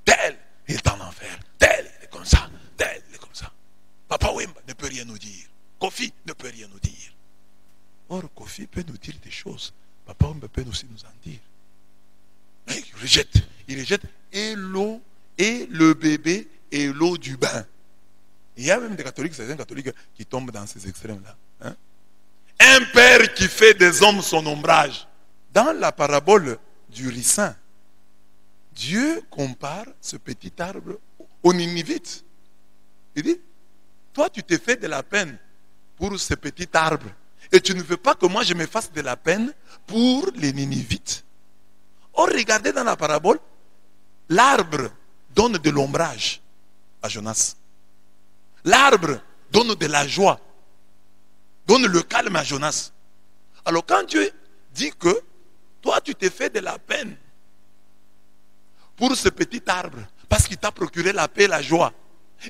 Tel est en enfer, tel est comme ça, tel est comme ça. Papa Wemba ne peut rien nous dire. Kofi ne peut rien nous dire. Or, Kofi peut nous dire des choses. Papa Wemba peut aussi nous en dire. Mais il rejette et l'eau, et le bébé, et l'eau du bain. Il y a même des catholiques, certains catholiques qui tombent dans ces extrêmes-là. Hein? Un père qui fait des hommes son ombrage. Dans la parabole du ricin, Dieu compare ce petit arbre aux Ninivites. Il dit, toi tu t'es fait de la peine pour ce petit arbre. Et tu ne veux pas que moi je me fasse de la peine pour les Ninivites. Or, regardez dans la parabole, l'arbre donne de l'ombrage à Jonas. L'arbre donne de la joie, donne le calme à Jonas. Alors quand Dieu dit que toi tu t'es fait de la peine pour ce petit arbre, parce qu'il t'a procuré la paix et la joie,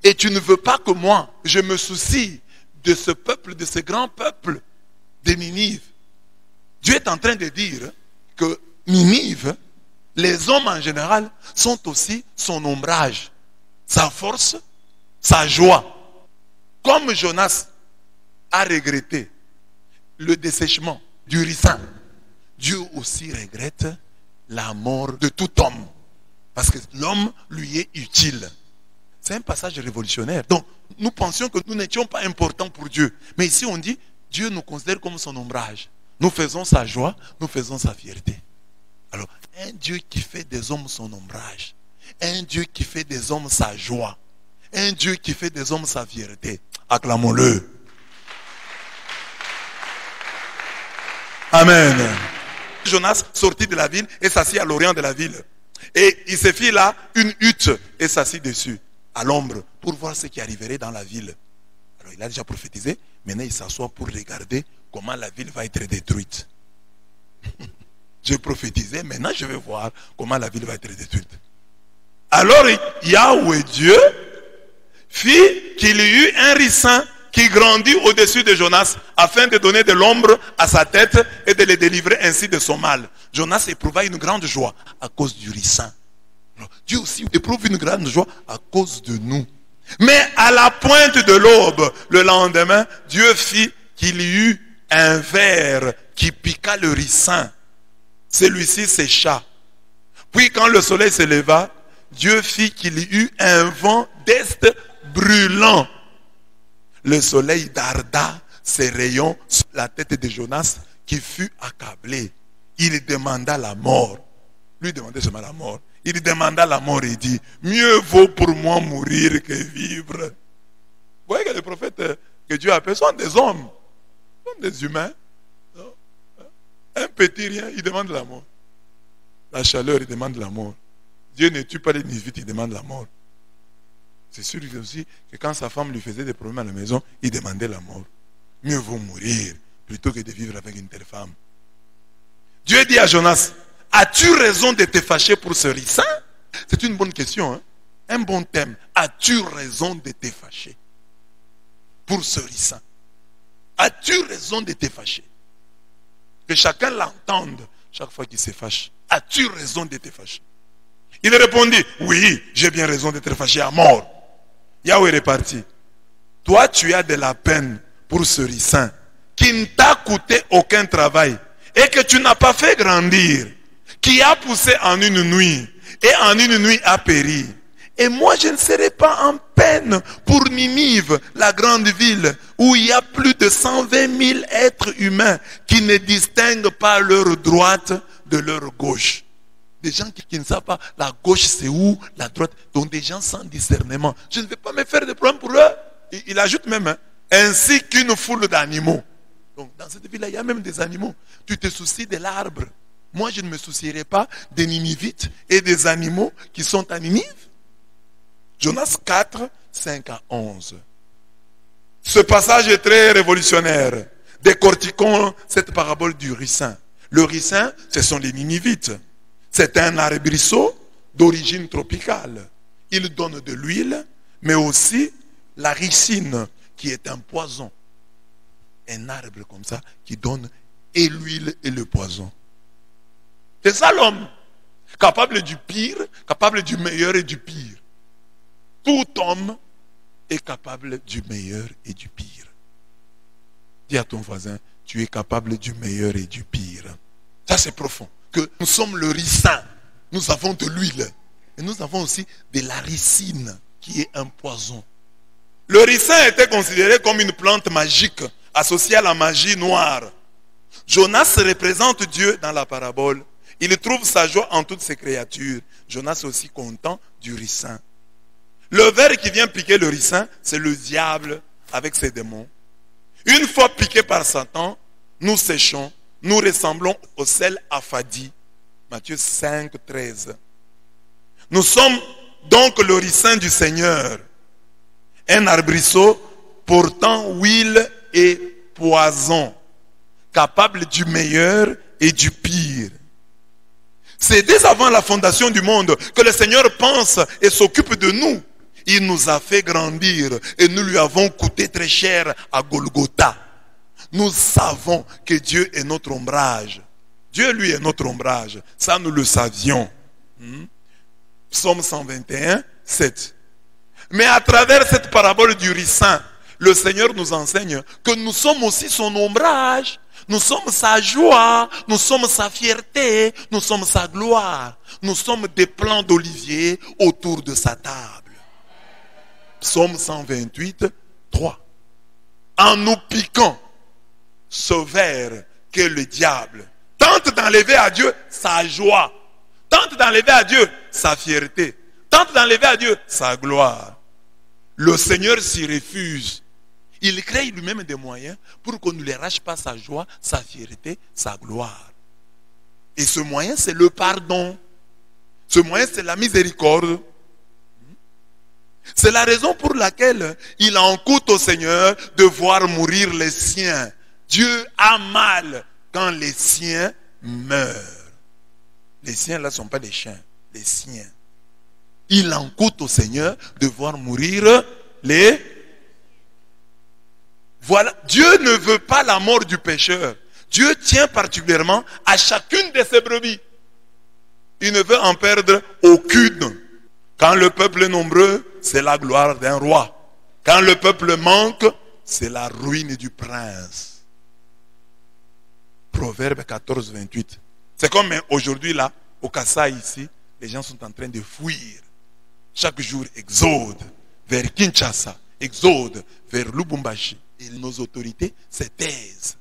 et tu ne veux pas que moi, je me soucie de ce peuple, de ce grand peuple de Ninive. Dieu est en train de dire que Ninive, les hommes en général, sont aussi son ombrage, sa force, sa joie. Comme Jonas a regretté le dessèchement du ricin, Dieu aussi regrette la mort de tout homme. Parce que l'homme lui est utile. C'est un passage révolutionnaire. Donc, nous pensions que nous n'étions pas importants pour Dieu. Mais ici, on dit, Dieu nous considère comme son ombrage. Nous faisons sa joie, nous faisons sa fierté. Alors, un Dieu qui fait des hommes son ombrage, un Dieu qui fait des hommes sa joie, un Dieu qui fait des hommes sa fierté, acclamons-le. Amen. Jonas sortit de la ville et s'assit à l'orient de la ville. Et il se fit là une hutte et s'assit dessus, à l'ombre, pour voir ce qui arriverait dans la ville. Alors il a déjà prophétisé, maintenant il s'assoit pour regarder comment la ville va être détruite. J'ai prophétisé, maintenant je vais voir comment la ville va être détruite. Alors Yahweh Dieu fit qu'il y eut un ricin qui grandit au-dessus de Jonas afin de donner de l'ombre à sa tête et de le délivrer ainsi de son mal. Jonas éprouva une grande joie à cause du ricin. Dieu aussi éprouve une grande joie à cause de nous. Mais à la pointe de l'aube, le lendemain, Dieu fit qu'il y eut un ver qui piqua le ricin. Celui-ci sécha. Puis quand le soleil se leva, Dieu fit qu'il y eut un vent d'est brûlant. Le soleil darda ses rayons sur la tête de Jonas qui fut accablé. Il demanda la mort. Lui demandait seulement la mort. Il demanda la mort et dit, mieux vaut pour moi mourir que vivre. Vous voyez que les prophètes que Dieu appelle sont des hommes, sont des humains. Un petit rien, il demande la mort. La chaleur, il demande la mort. Dieu ne tue pas les Nivites, il demande la mort. C'est sûr aussi que quand sa femme lui faisait des problèmes à la maison, il demandait la mort. Mieux vaut mourir plutôt que de vivre avec une telle femme. Dieu dit à Jonas, as-tu raison de te fâcher pour ce ricin? C'est une bonne question, hein? Un bon thème. As-tu raison de te fâcher pour ce ricin? As-tu raison de te fâcher? Que chacun l'entende chaque fois qu'il se fâche. As-tu raison de te fâcher? Il répondit, oui, j'ai bien raison d'être fâché à mort. Yahweh est parti. Toi, tu as de la peine pour ce ricin qui ne t'a coûté aucun travail et que tu n'as pas fait grandir, qui a poussé en une nuit et en une nuit a péri. Et moi, je ne serai pas en peine pour Ninive, la grande ville, où il y a plus de 120 000 êtres humains qui ne distinguent pas leur droite de leur gauche. Des gens qui ne savent pas la gauche c'est où, la droite. Donc des gens sans discernement. Je ne vais pas me faire de problème pour eux. Il ajoute même, hein, ainsi qu'une foule d'animaux. Donc dans cette ville-là, il y a même des animaux. Tu te soucies de l'arbre. Moi, je ne me soucierai pas des Ninivites et des animaux qui sont à Ninive. Jonas 4, 5 à 11. Ce passage est très révolutionnaire. Décortiquons cette parabole du ricin. Le ricin, ce sont les Ninivites. C'est un arbrisseau d'origine tropicale. Il donne de l'huile, mais aussi la ricine, qui est un poison. Un arbre comme ça, qui donne et l'huile et le poison. C'est ça l'homme. Capable du pire, capable du meilleur et du pire. Tout homme est capable du meilleur et du pire. Dis à ton voisin, tu es capable du meilleur et du pire. Ça c'est profond. Que nous sommes le ricin. Nous avons de l'huile. Et nous avons aussi de la ricine, qui est un poison. Le ricin était considéré comme une plante magique, associée à la magie noire. Jonas représente Dieu dans la parabole. Il trouve sa joie en toutes ses créatures. Jonas est aussi content du ricin. Le ver qui vient piquer le ricin, c'est le diable avec ses démons. Une fois piqué par Satan, nous séchons, nous ressemblons au sel affadi. Matthieu 5, 13. Nous sommes donc le ricin du Seigneur. Un arbrisseau portant huile et poison, capable du meilleur et du pire. C'est dès avant la fondation du monde que le Seigneur pense et s'occupe de nous. Il nous a fait grandir et nous lui avons coûté très cher à Golgotha. Nous savons que Dieu est notre ombrage. Dieu, lui, est notre ombrage. Ça, nous le savions. Psaume 121, 7. Mais à travers cette parabole du ricin, le Seigneur nous enseigne que nous sommes aussi son ombrage. Nous sommes sa joie, nous sommes sa fierté, nous sommes sa gloire. Nous sommes des plants d'olivier autour de sa table. Psaume 128, 3. En nous piquant ce ver qu'est le diable, tente d'enlever à Dieu sa joie, tente d'enlever à Dieu sa fierté, tente d'enlever à Dieu sa gloire. Le Seigneur s'y refuse. Il crée lui-même des moyens pour qu'on ne lui arrache pas sa joie, sa fierté, sa gloire. Et ce moyen, c'est le pardon. Ce moyen, c'est la miséricorde. C'est la raison pour laquelle il en coûte au Seigneur de voir mourir les siens. Dieu a mal quand les siens meurent. Les siens là ne sont pas des chiens, les siens. Il en coûte au Seigneur de voir mourir les... Voilà, Dieu ne veut pas la mort du pécheur. Dieu tient particulièrement à chacune de ses brebis. Il ne veut en perdre aucune. Quand le peuple est nombreux, c'est la gloire d'un roi. Quand le peuple manque, c'est la ruine du prince. Proverbe 14, 28. C'est comme aujourd'hui là, au Kasaï ici, les gens sont en train de fuir. Chaque jour, exode vers Kinshasa, exode vers Lubumbashi. Et nos autorités se taisent,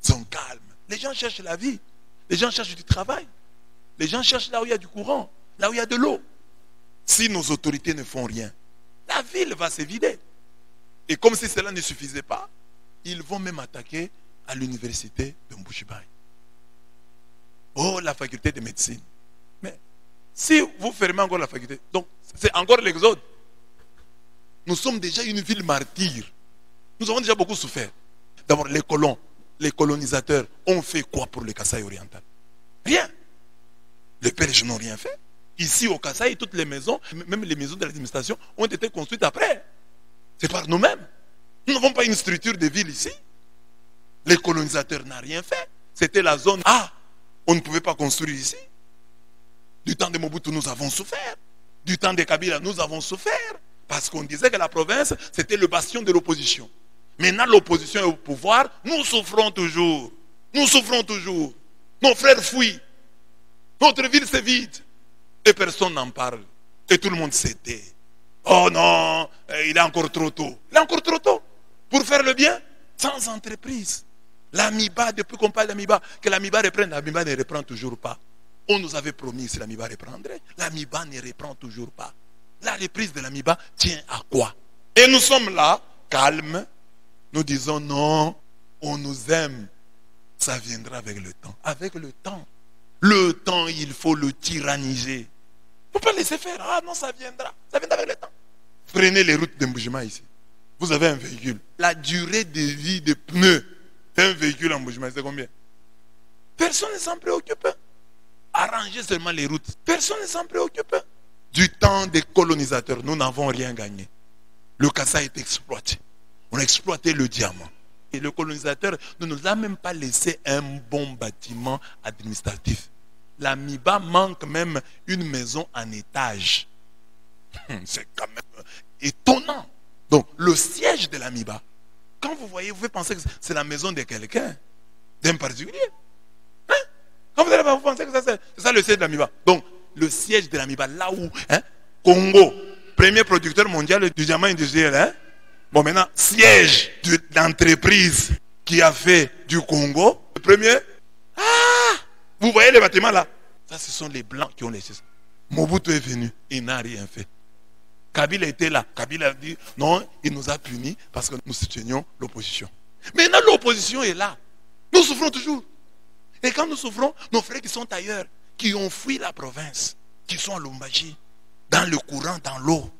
sont calmes. Les gens cherchent la vie. Les gens cherchent du travail. Les gens cherchent là où il y a du courant, là où il y a de l'eau. Si nos autorités ne font rien, la ville va se vider. Et comme si cela ne suffisait pas, ils vont même attaquer à l'université de Mbushibaï. Oh, la faculté de médecine. Mais si vous fermez encore la faculté, donc c'est encore l'exode. Nous sommes déjà une ville martyre. Nous avons déjà beaucoup souffert. D'abord, les colons, les colonisateurs ont fait quoi pour le Kasaï oriental? Rien. Les Belges n'ont rien fait. Ici au Kasaï, toutes les maisons, même les maisons de l'administration, ont été construites après. C'est par nous-mêmes. Nous n'avons pas une structure de ville ici. Les colonisateurs n'ont rien fait. C'était la zone A. On ne pouvait pas construire ici. Du temps de Mobutu, nous avons souffert. Du temps de Kabila, nous avons souffert. Parce qu'on disait que la province, c'était le bastion de l'opposition. Maintenant, l'opposition est au pouvoir. Nous souffrons toujours. Nous souffrons toujours. Nos frères fuient. Notre ville se vide. Et personne n'en parle. Et tout le monde s'est tait. Oh non, il est encore trop tôt. Il est encore trop tôt. Pour faire le bien, sans entreprise. L'Amiba, depuis qu'on parle d'Amiba, que l'Amiba reprenne, l'Amiba ne reprend toujours pas. On nous avait promis que l'Amiba reprendrait. L'Amiba ne reprend toujours pas. La reprise de l'Amiba tient à quoi? Et nous sommes là, calmes. Nous disons non, on nous aime. Ça viendra avec le temps. Avec le temps. Le temps, il faut le tyranniser. Il ne faut pas laisser faire. Ah non, ça viendra. Ça viendra avec le temps. Prenez les routes d'embouchement ici. Vous avez un véhicule. La durée de vie des pneus d'un véhicule en embouchement, c'est combien? Personne ne s'en préoccupe. Arranger seulement les routes. Personne ne s'en préoccupe. Du temps des colonisateurs, nous n'avons rien gagné. Le Kassai est exploité. On a exploité le diamant. Et le colonisateur ne nous a même pas laissé un bon bâtiment administratif. L'Amiba manque même une maison en étage. C'est quand même étonnant. Donc, le siège de l'Amiba, quand vous voyez, vous pouvez penser que c'est la maison de quelqu'un, d'un particulier. Hein? Quand vous allez vous penser que c'est ça le siège de l'Amiba. Donc, le siège de l'Amiba, là où, Congo, premier producteur mondial du diamant industriel, bon, maintenant, siège de l'entreprise qui a fait du Congo, le premier, vous voyez les bâtiments là? Ça, ce sont les Blancs qui ont laissé ça. Mobutu est venu, il n'a rien fait. Kabila était là. Kabila a dit, non, il nous a punis parce que nous soutenions l'opposition. Maintenant, l'opposition est là. Nous souffrons toujours. Et quand nous souffrons, nos frères qui sont ailleurs, qui ont fui la province, qui sont à Lubumbashi, dans le courant, dans l'eau,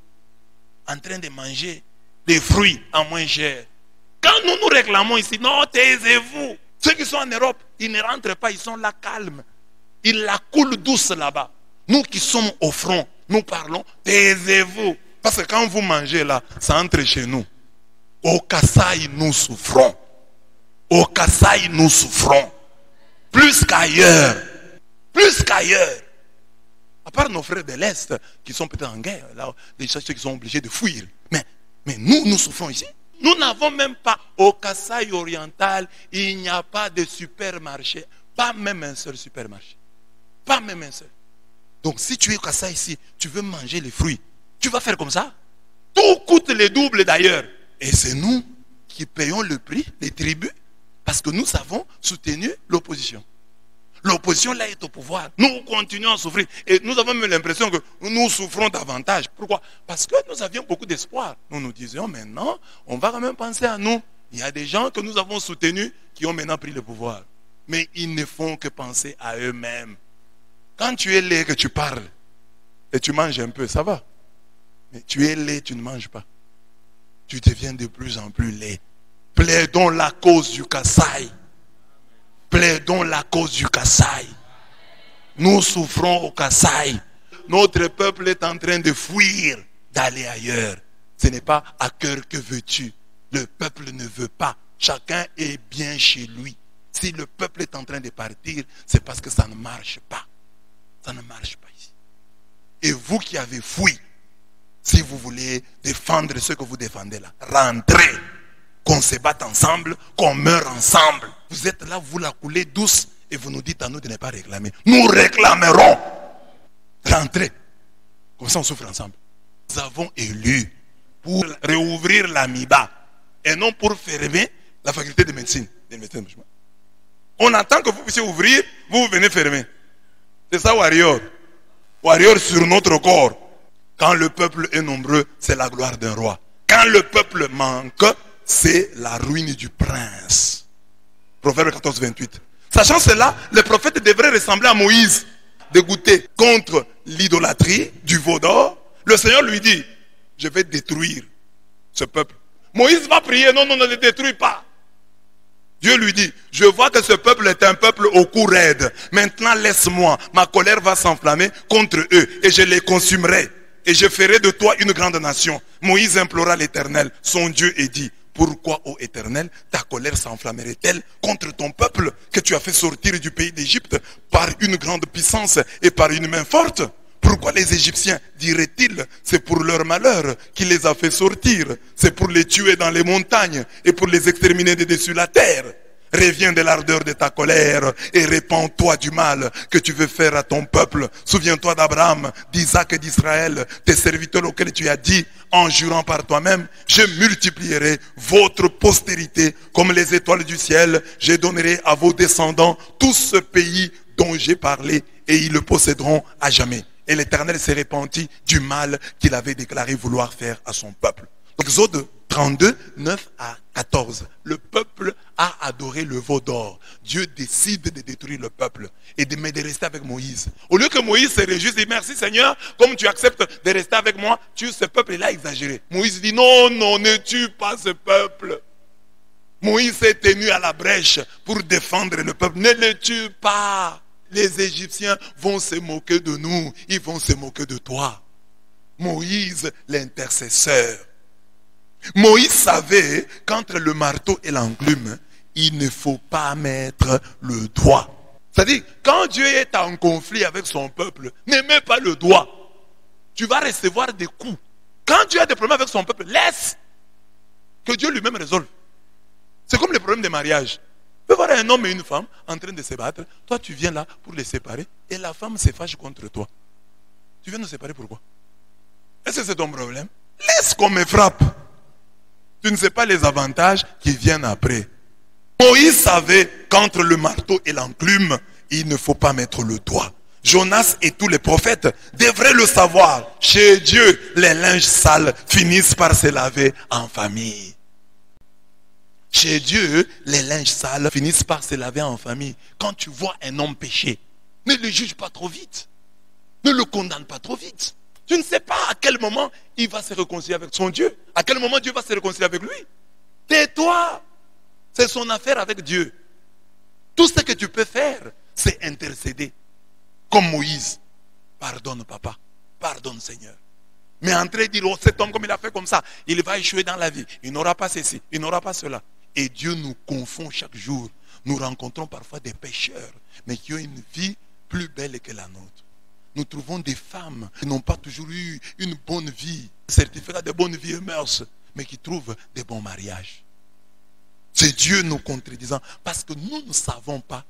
en train de manger des fruits en moins cher. Quand nous nous réclamons ici, non, taisez-vous. Ceux qui sont en Europe, ils ne rentrent pas, ils sont là calmes. Ils la coulent douce là-bas. Nous qui sommes au front, nous parlons, taisez-vous. Parce que quand vous mangez là, ça entre chez nous. Au Kassai, nous souffrons. Au Kassai, nous souffrons. Plus qu'ailleurs. Plus qu'ailleurs. À part nos frères de l'Est, qui sont peut-être en guerre, là, les gens qui sont obligés de fuir. Mais nous souffrons ici. Nous n'avons même pas, au Kassai oriental, il n'y a pas de supermarché. Pas même un seul supermarché. Pas même un seul. Donc si tu es au Kassai ici, tu veux manger les fruits, tu vas faire comme ça. Tout coûte le double d'ailleurs. Et c'est nous qui payons le prix, les tributs, parce que nous avons soutenu l'opposition. L'opposition là est au pouvoir. Nous continuons à souffrir. Et nous avons même l'impression que nous souffrons davantage. Pourquoi? Parce que nous avions beaucoup d'espoir. Nous nous disions maintenant, on va quand même penser à nous. Il y a des gens que nous avons soutenus qui ont maintenant pris le pouvoir. Mais ils ne font que penser à eux-mêmes. Quand tu es laid, que tu parles et tu manges un peu, ça va. Mais tu es laid, tu ne manges pas. Tu deviens de plus en plus laid. Plaidons la cause du Kassai. Plaidons la cause du Kassai. Nous souffrons au Kassai. Notre peuple est en train de fuir, d'aller ailleurs. Ce n'est pas à cœur que veux-tu. Le peuple ne veut pas. Chacun est bien chez lui. Si le peuple est en train de partir, c'est parce que ça ne marche pas. Ça ne marche pas ici. Et vous qui avez fui, si vous voulez défendre ce que vous défendez là, rentrez. Qu'on se batte ensemble, qu'on meurt ensemble. Vous êtes là, vous la coulez douce et vous nous dites à nous de ne pas réclamer. Nous réclamerons. Rentrez. Comme ça on souffre ensemble. Nous avons élu pour réouvrir l'Amiba et non pour fermer la faculté de médecine. On attend que vous puissiez ouvrir, vous venez fermer. C'est ça, Warrior. Warrior sur notre corps. Quand le peuple est nombreux, c'est la gloire d'un roi. Quand le peuple manque, c'est la ruine du prince. Proverbe 14, 28. Sachant cela, le prophète devrait ressembler à Moïse, dégoûté contre l'idolâtrie du veau d'or. Le Seigneur lui dit, je vais détruire ce peuple. Moïse va prier, non, ne le détruis pas. Dieu lui dit, je vois que ce peuple est un peuple au cou raide. Maintenant laisse-moi, ma colère va s'enflammer contre eux et je les consumerai. Et je ferai de toi une grande nation. Moïse implora l'Éternel, son Dieu, et dit, pourquoi, ô Éternel, ta colère s'enflammerait-elle contre ton peuple que tu as fait sortir du pays d'Égypte par une grande puissance et par une main forte? Pourquoi les Égyptiens, diraient-ils, c'est pour leur malheur qu'il les a fait sortir, c'est pour les tuer dans les montagnes et pour les exterminer de dessus la terre? Reviens de l'ardeur de ta colère et répands-toi du mal que tu veux faire à ton peuple. Souviens-toi d'Abraham, d'Isaac et d'Israël, tes serviteurs auxquels tu as dit, en jurant par toi-même, je multiplierai votre postérité comme les étoiles du ciel. Je donnerai à vos descendants tout ce pays dont j'ai parlé et ils le posséderont à jamais. Et l'Éternel s'est repenti du mal qu'il avait déclaré vouloir faire à son peuple. Donc, Exode 32, 9 à 14. Le peuple a adoré le veau d'or. Dieu décide de détruire le peuple et de rester avec Moïse. Au lieu que Moïse se réjouisse et dit merci Seigneur, comme tu acceptes de rester avec moi, tue ce peuple. Il a exagéré. Moïse dit non, non, ne tue pas ce peuple. Moïse s'est tenu à la brèche pour défendre le peuple. Ne le tue pas. Les Égyptiens vont se moquer de nous. Ils vont se moquer de toi. Moïse, l'intercesseur. Moïse savait qu'entre le marteau et l'enclume, il ne faut pas mettre le doigt. C'est-à-dire, quand Dieu est en conflit avec son peuple, ne mets pas le doigt. Tu vas recevoir des coups. Quand Dieu a des problèmes avec son peuple, laisse que Dieu lui-même résolve. C'est comme les problèmes de mariage. Tu peux voir un homme et une femme en train de se battre. Toi, tu viens là pour les séparer et la femme se fâche contre toi. Tu viens nous séparer pourquoi? Est-ce que c'est ton problème? Laisse qu'on me frappe. Tu ne sais pas les avantages qui viennent après. Moïse savait qu'entre le marteau et l'enclume, il ne faut pas mettre le doigt. Jonas et tous les prophètes devraient le savoir. Chez Dieu, les linges sales finissent par se laver en famille. Chez Dieu, les linges sales finissent par se laver en famille. Quand tu vois un homme pécher, ne le juge pas trop vite. Ne le condamne pas trop vite. Tu ne sais pas à quel moment il va se réconcilier avec son Dieu. À quel moment Dieu va se réconcilier avec lui. Tais-toi. C'est son affaire avec Dieu. Tout ce que tu peux faire, c'est intercéder. Comme Moïse. Pardonne papa. Pardonne Seigneur. Mais entrer et dire, oh cet homme comme il a fait comme ça, il va échouer dans la vie. Il n'aura pas ceci, il n'aura pas cela. Et Dieu nous confond chaque jour. Nous rencontrons parfois des pécheurs, mais qui ont une vie plus belle que la nôtre. Nous trouvons des femmes qui n'ont pas toujours eu une bonne vie, certificat de bonne vie et mœurs, mais qui trouvent des bons mariages. C'est Dieu nous contredisant, parce que nous ne savons pas,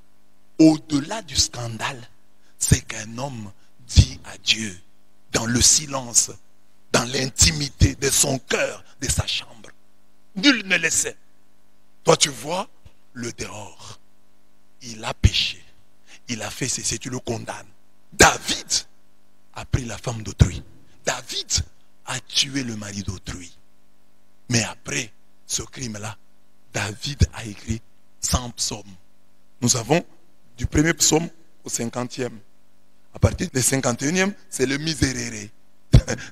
au-delà du scandale, c'est qu'un homme dit à Dieu, dans le silence, dans l'intimité de son cœur, de sa chambre. Nul ne le sait. Toi tu vois le dehors. Il a péché. Il a fait ceci, tu le condamnes. David a pris la femme d'autrui. David a tué le mari d'autrui. Mais après ce crime-là, David a écrit 100 psaumes. Nous avons du premier psaume au 50e. À partir du 51e, c'est le miséréré.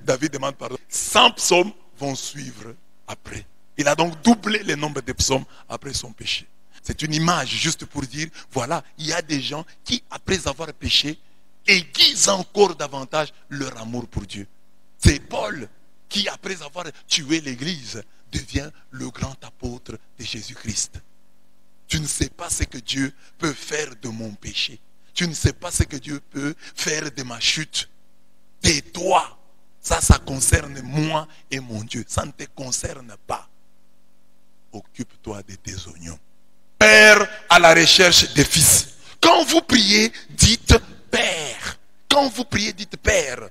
David demande pardon. 100 psaumes vont suivre après. Il a donc doublé le nombre de psaumes après son péché. C'est une image juste pour dire, voilà, il y a des gens qui, après avoir péché, aiguisent encore davantage leur amour pour Dieu. C'est Paul qui, après avoir tué l'Église, devient le grand apôtre de Jésus-Christ. Tu ne sais pas ce que Dieu peut faire de mon péché. Tu ne sais pas ce que Dieu peut faire de ma chute. Tais-toi. Ça concerne moi et mon Dieu. Ça ne te concerne pas. Occupe-toi de tes oignons. Père à la recherche des fils. Quand vous priez, dites Père. Quand vous priez, dites Père.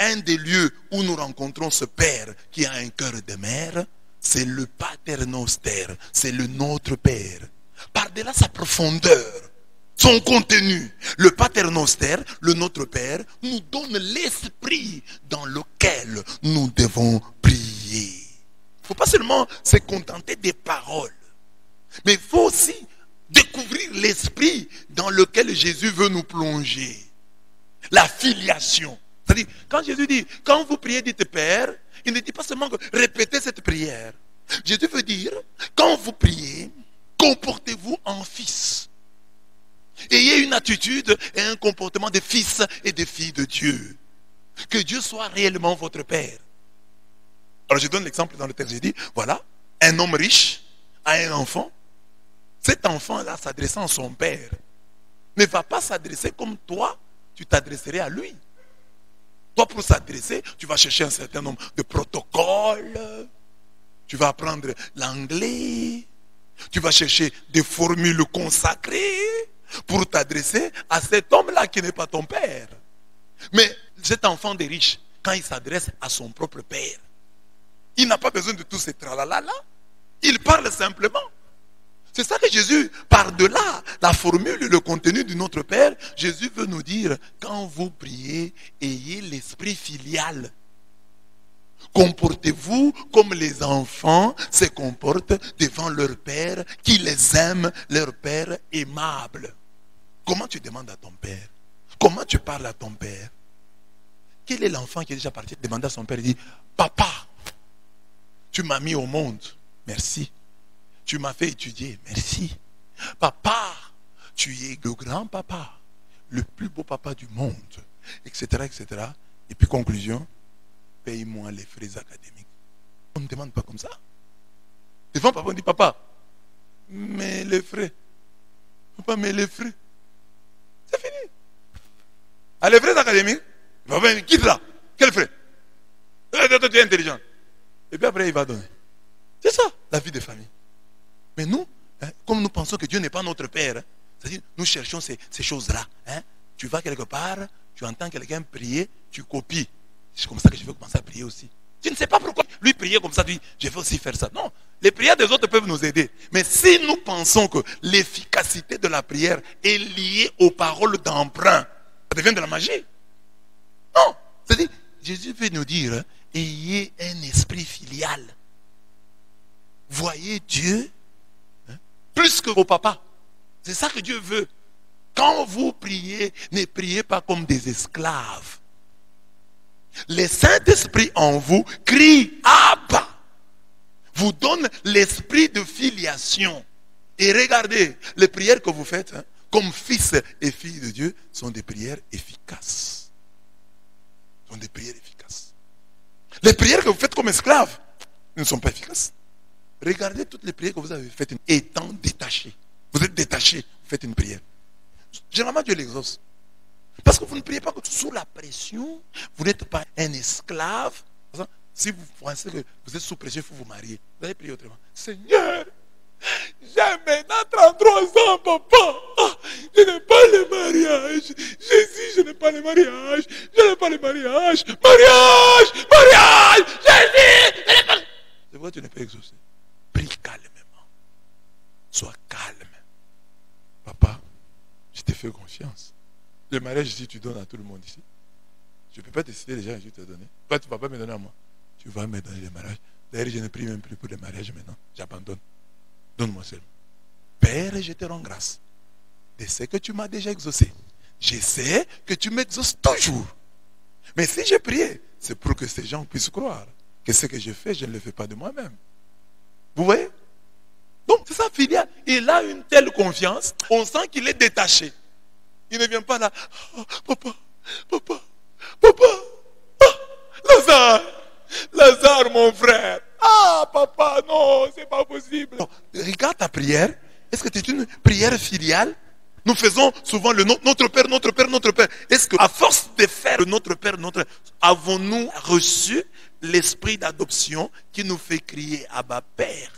Un des lieux où nous rencontrons ce Père qui a un cœur de mère, c'est le Pater Noster. C'est le Notre Père. Par-delà sa profondeur, son contenu, le Pater Noster, le Notre Père, nous donne l'esprit dans lequel nous devons prier. Il ne faut pas seulement se contenter des paroles, mais il faut aussi découvrir l'esprit dans lequel Jésus veut nous plonger. La filiation. C'est-à-dire, quand Jésus dit, quand vous priez, dites Père, il ne dit pas seulement que répétez cette prière. Jésus veut dire, quand vous priez, comportez-vous en fils. Ayez une attitude et un comportement de fils et de filles de Dieu. Que Dieu soit réellement votre Père. Alors je donne l'exemple dans le texte, j'ai dit, voilà, un homme riche a un enfant. Cet enfant-là s'adressant à son père ne va pas s'adresser comme toi, tu t'adresserais à lui. Toi, pour s'adresser, tu vas chercher un certain nombre de protocoles. Tu vas apprendre l'anglais. Tu vas chercher des formules consacrées pour t'adresser à cet homme-là qui n'est pas ton père. Mais cet enfant des riches, quand il s'adresse à son propre père, il n'a pas besoin de tous ces tralala-là. Il parle simplement. C'est ça que Jésus, par-delà la formule et le contenu de notre Père, Jésus veut nous dire, quand vous priez, ayez l'esprit filial. Comportez-vous comme les enfants se comportent devant leur Père, qui les aime, leur Père aimable. Comment tu demandes à ton Père? Comment tu parles à ton Père? Quel est l'enfant qui est déjà parti demander à son Père, il dit, papa, tu m'as mis au monde, merci. Tu m'as fait étudier, merci. Papa, tu es le grand papa, le plus beau papa du monde, etc., etc. Et puis conclusion, paye-moi les frais académiques. On ne demande pas comme ça. Devant papa, on dit, papa, mais les frais. Papa, mais les frais. C'est fini. Ah, les frais académiques, papa, quitte là. Quels frais? Tu es intelligent. Et puis après, il va donner. C'est ça, la vie de famille. Mais nous, comme nous pensons que Dieu n'est pas notre Père, c'est-à-dire nous cherchons ces choses-là. Tu vas quelque part, tu entends quelqu'un prier, tu copies. C'est comme ça que je veux commencer à prier aussi. Tu ne sais pas pourquoi lui prier comme ça, tu dis, je vais aussi faire ça. Non, les prières des autres peuvent nous aider. Mais si nous pensons que l'efficacité de la prière est liée aux paroles d'emprunt, ça devient de la magie. Non, c'est-à-dire, Jésus veut nous dire, ayez un esprit filial. Voyez Dieu plus que vos papas. C'est ça que Dieu veut. Quand vous priez, ne priez pas comme des esclaves. Le Saint-Esprit en vous crie Abba, vous donne l'esprit de filiation. Et regardez, les prières que vous faites, comme fils et filles de Dieu, sont des prières efficaces. Sont des prières efficaces. Les prières que vous faites comme esclaves ne sont pas efficaces. Regardez toutes les prières que vous avez faites étant détachés. Vous êtes détachés, vous faites une prière. Généralement, Dieu l'exauce. Parce que vous ne priez pas sous la pression. Vous n'êtes pas un esclave. Si vous pensez que vous êtes sous pression, il faut vous marier. Vous allez prier autrement. Seigneur, j'ai maintenant 33 ans, papa. Je n'ai pas le mariage. Jésus, je n'ai pas le mariage. Je n'ai pas le mariage. Mariage, mariage, Jésus, je n'ai pas. C'est pourquoi tu n'es pas exaucé. Prie calmement. Sois calme. Papa, je te fais confiance. Le mariage ici, tu donnes à tout le monde ici. Je ne peux pas décider déjà, je vais te donner. Toi, tu ne vas pas me donner à moi. Tu vas me donner le mariage. D'ailleurs, je ne prie même plus pour le mariage maintenant. J'abandonne. Donne-moi seulement. Père, je te rends grâce de ce que tu m'as déjà exaucé. Je sais que tu m'exauces toujours. Mais si j'ai prié, c'est pour que ces gens puissent croire que ce que je fais, je ne le fais pas de moi-même. Vous voyez? Donc, c'est ça, filial. Il a une telle confiance, on sent qu'il est détaché. Il ne vient pas là. Oh, papa, papa, papa. Oh, Lazare, Lazare, mon frère. Ah, papa, non, c'est pas possible. Non, regarde ta prière. Est-ce que c'est une prière filiale? Nous faisons souvent le notre Père, notre Père, notre Père. Est-ce qu'à force de faire le notre Père, notre avons-nous reçu l'esprit d'adoption qui nous fait crier Abba Père?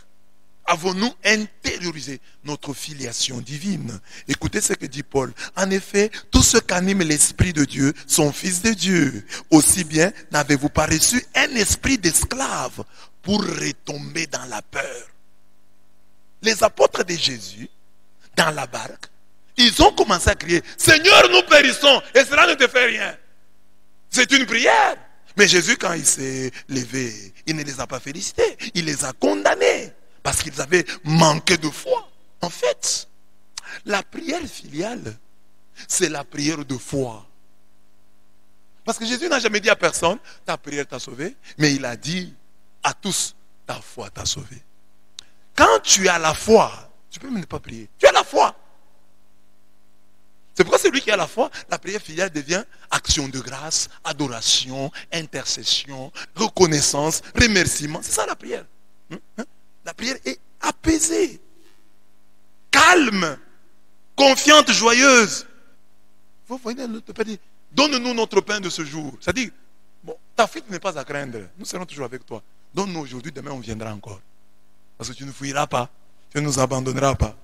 Avons-nous intériorisé notre filiation divine? Écoutez ce que dit Paul. En effet, tout ce qu'anime l'Esprit de Dieu sont fils de Dieu. Aussi bien n'avez-vous pas reçu un esprit d'esclave pour retomber dans la peur. Les apôtres de Jésus, dans la barque, ils ont commencé à crier, Seigneur, nous périssons, et cela ne te fait rien. C'est une prière. Mais Jésus, quand il s'est levé, il ne les a pas félicités, il les a condamnés. Parce qu'ils avaient manqué de foi. En fait, la prière filiale, c'est la prière de foi. Parce que Jésus n'a jamais dit à personne, ta prière t'a sauvé, mais il a dit à tous, ta foi t'a sauvé. Quand tu as la foi, tu peux même ne pas prier. Tu as la foi. C'est pourquoi celui qui a la foi, la prière filiale devient action de grâce, adoration, intercession, reconnaissance, remerciement. C'est ça la prière. La prière est apaisée, calme, confiante, joyeuse. Vous voyez, notre Père dit, donne-nous notre pain de ce jour. C'est-à-dire, bon, ta fuite n'est pas à craindre. Nous serons toujours avec toi. Donne-nous aujourd'hui, demain on viendra encore. Parce que tu ne fuiras pas, tu ne nous abandonneras pas.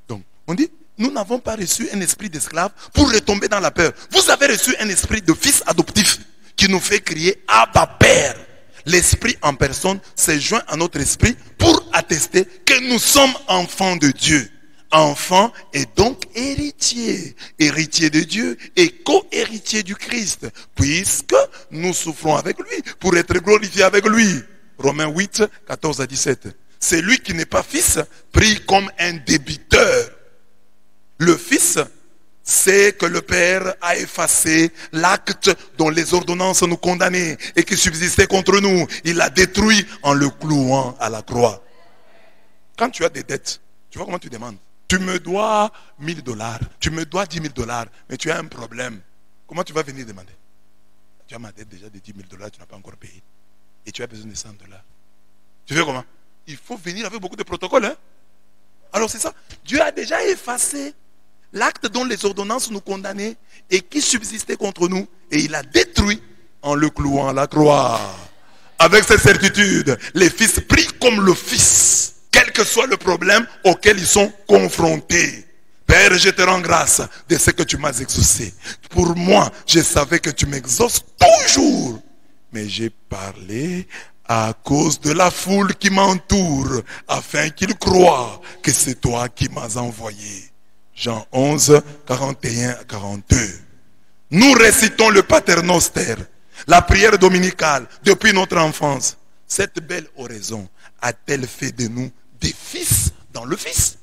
Donc, on dit, nous n'avons pas reçu un esprit d'esclave pour retomber dans la peur. Vous avez reçu un esprit de fils adoptif qui nous fait crier Abba Père. L'esprit en personne s'est joint à notre esprit pour attester que nous sommes enfants de Dieu. Enfants et donc héritiers. Héritiers de Dieu et co-héritiers du Christ. Puisque nous souffrons avec lui pour être glorifiés avec lui. Romains 8, 14 à 17. C'est lui qui n'est pas fils, pris comme un débiteur. Le fils, c'est que le Père a effacé l'acte dont les ordonnances nous condamnaient et qui subsistait contre nous. Il l'a détruit en le clouant à la croix. Quand tu as des dettes, tu vois comment tu demandes. Tu me dois $1000, tu me dois $10 000, mais tu as un problème. Comment tu vas venir demander? Tu as ma dette déjà de $10 000, tu n'as pas encore payé. Et tu as besoin de $100. Tu fais comment? Il faut venir avec beaucoup de protocoles. Hein? Alors c'est ça. Dieu a déjà effacé l'acte dont les ordonnances nous condamnaient et qui subsistait contre nous. Et il a détruit en le clouant à la croix. Avec cette certitude, les fils prient comme le Fils, quel que soit le problème auquel ils sont confrontés. Père, je te rends grâce de ce que tu m'as exaucé. Pour moi, je savais que tu m'exauces toujours. Mais j'ai parlé à cause de la foule qui m'entoure, afin qu'ils croient que c'est toi qui m'as envoyé. Jean 11, 41 à 42. Nous récitons le Paternoster, la prière dominicale, depuis notre enfance. Cette belle oraison a-t-elle fait de nous des fils dans le Fils?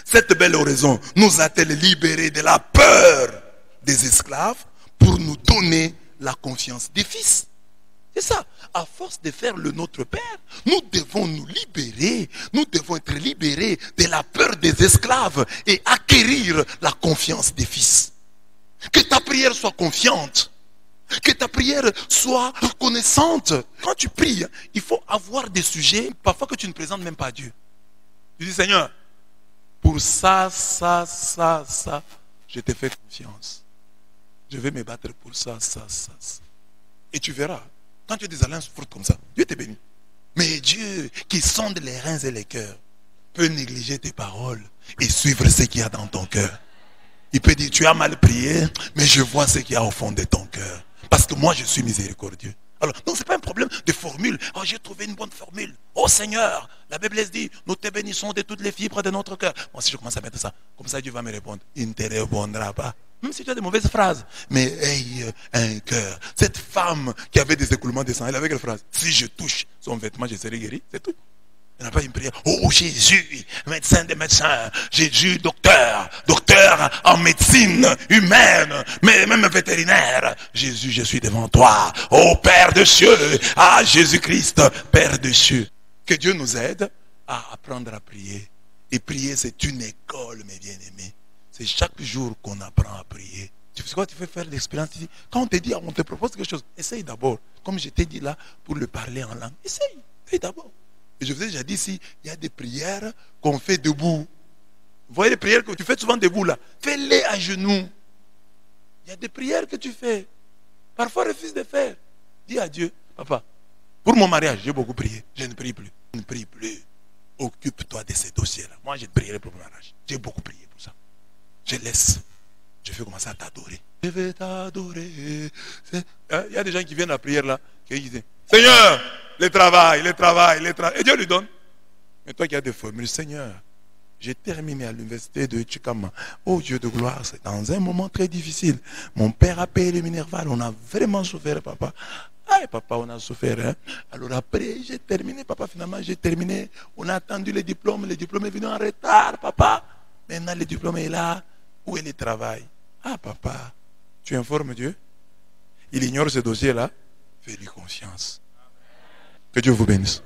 Cette belle oraison nous a-t-elle libérés de la peur des esclaves pour nous donner la confiance des fils? C'est ça. À force de faire le Notre Père, nous devons nous libérer. Nous devons être libérés de la peur des esclaves et acquérir la confiance des fils. Que ta prière soit confiante. Que ta prière soit reconnaissante. Quand tu pries, il faut avoir des sujets parfois que tu ne présentes même pas à Dieu. Tu dis, Seigneur, pour ça, je te fais confiance. Je vais me battre pour ça. Et tu verras. Quand tu as des alliances fortes comme ça, Dieu te bénit. Mais Dieu, qui sonde les reins et les cœurs, peut négliger tes paroles et suivre ce qu'il y a dans ton cœur. Il peut dire, tu as mal prié, mais je vois ce qu'il y a au fond de ton cœur. Parce que moi, je suis miséricordieux. Alors, donc, ce n'est pas un problème de formule. Oh, j'ai trouvé une bonne formule. Oh Seigneur, la Bible dit, nous te bénissons de toutes les fibres de notre cœur. Moi, si je commence à mettre ça, comme ça, Dieu va me répondre. Il ne te répondra pas. Même si tu as des mauvaises phrases. Mais ayez un cœur. Cette femme qui avait des écoulements de sang, elle avait quelle phrase? Si je touche son vêtement, je serai guéri. C'est tout. Elle n'a pas une prière. Oh Jésus, médecin des médecins. Jésus, docteur en médecine humaine, mais même vétérinaire. Jésus, je suis devant toi. Oh Père de cieux. Ah Jésus-Christ, Père de cieux. Que Dieu nous aide à apprendre à prier. Et prier, c'est une école, mes bien-aimés. C'est chaque jour qu'on apprend à prier. Tu sais quoi, tu fais faire l'expérience. Quand on te dit, on te propose quelque chose, essaye d'abord. Comme je t'ai dit là, pour le parler en langue. Essaye d'abord. Et je vous ai déjà dit ici, il y a des prières qu'on fait debout. Vous voyez les prières que tu fais souvent debout là. Fais-les à genoux. Il y a des prières que tu fais. Parfois refuse de faire. Dis à Dieu, papa, pour mon mariage, j'ai beaucoup prié. Je ne prie plus. Je ne prie plus. Occupe-toi de ces dossiers-là. Moi, je prierai pour mon mariage. J'ai beaucoup prié pour ça. Je laisse. Je vais commencer à t'adorer. Je vais t'adorer. Il y a des gens qui viennent à la prière là, qui disent, Seigneur, le travail. Et Dieu lui donne. Mais toi qui as des formules, Seigneur, j'ai terminé à l'université de Chikama. Oh Dieu de gloire, c'est dans un moment très difficile. Mon père a payé le Minerval. On a vraiment souffert, papa. Ah, papa, on a souffert. Hein? Alors après, j'ai terminé, papa, finalement, j'ai terminé. On a attendu le diplôme. Le diplôme est venu en retard, papa. Maintenant, le diplôme est là. Où est le travail? Ah, papa, tu informes Dieu. Il ignore ce dossier-là. Fais-lui confiance. Que Dieu vous bénisse.